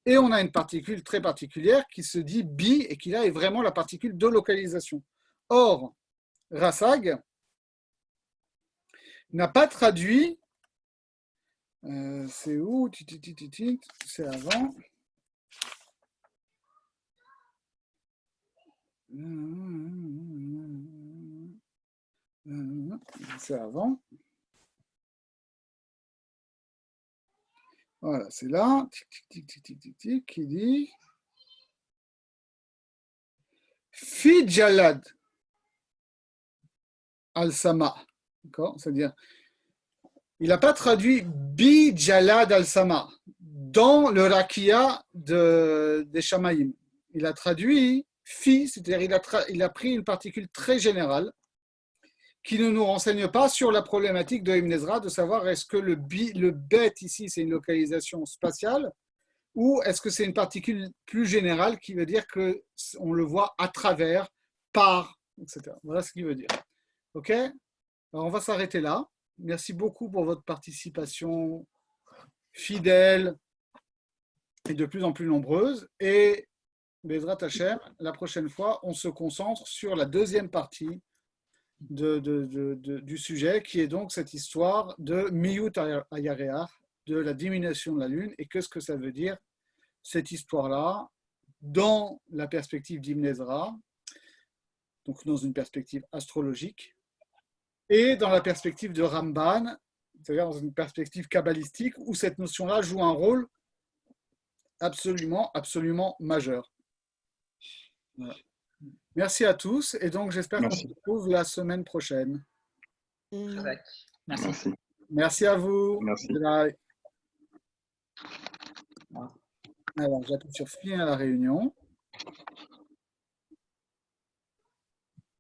Et on a une particule très particulière qui se dit bi, et qui là est vraiment la particule de localisation. Or, Rasag n'a pas traduit. C'est où? C'est avant. C'est avant. Voilà, c'est là. Qui dit Fi Jalad al-Sama. D'accord? C'est-à-dire, il n'a pas traduit Bi Jalad al-Sama dans le rakia des Shamaïm. Il a traduit Fi, c'est-à-dire il a pris une particule très générale qui ne nous renseigne pas sur la problématique de Ibn Ezra, de savoir est-ce que le bet ici c'est une localisation spatiale ou est-ce que c'est une particule plus générale qui veut dire qu'on le voit à travers, par, etc. Voilà ce qu'il veut dire. Ok? Alors on va s'arrêter là. Merci beaucoup pour votre participation fidèle et de plus en plus nombreuse. Et Bezrat Hashem, la prochaine fois, on se concentre sur la deuxième partie du sujet, qui est donc cette histoire de Miyut Ayareach, de la diminution de la Lune, et qu'est-ce que ça veut dire, cette histoire-là, dans la perspective d'Ibn Ezra, donc dans une perspective astrologique, et dans la perspective de Ramban, c'est-à-dire dans une perspective kabbalistique, où cette notion-là joue un rôle absolument, absolument majeur. Voilà. Merci à tous, et donc j'espère qu'on se retrouve la semaine prochaine. Merci. Merci. Merci à vous. Merci. Bye. Voilà. Alors, j'appuie sur finir la réunion.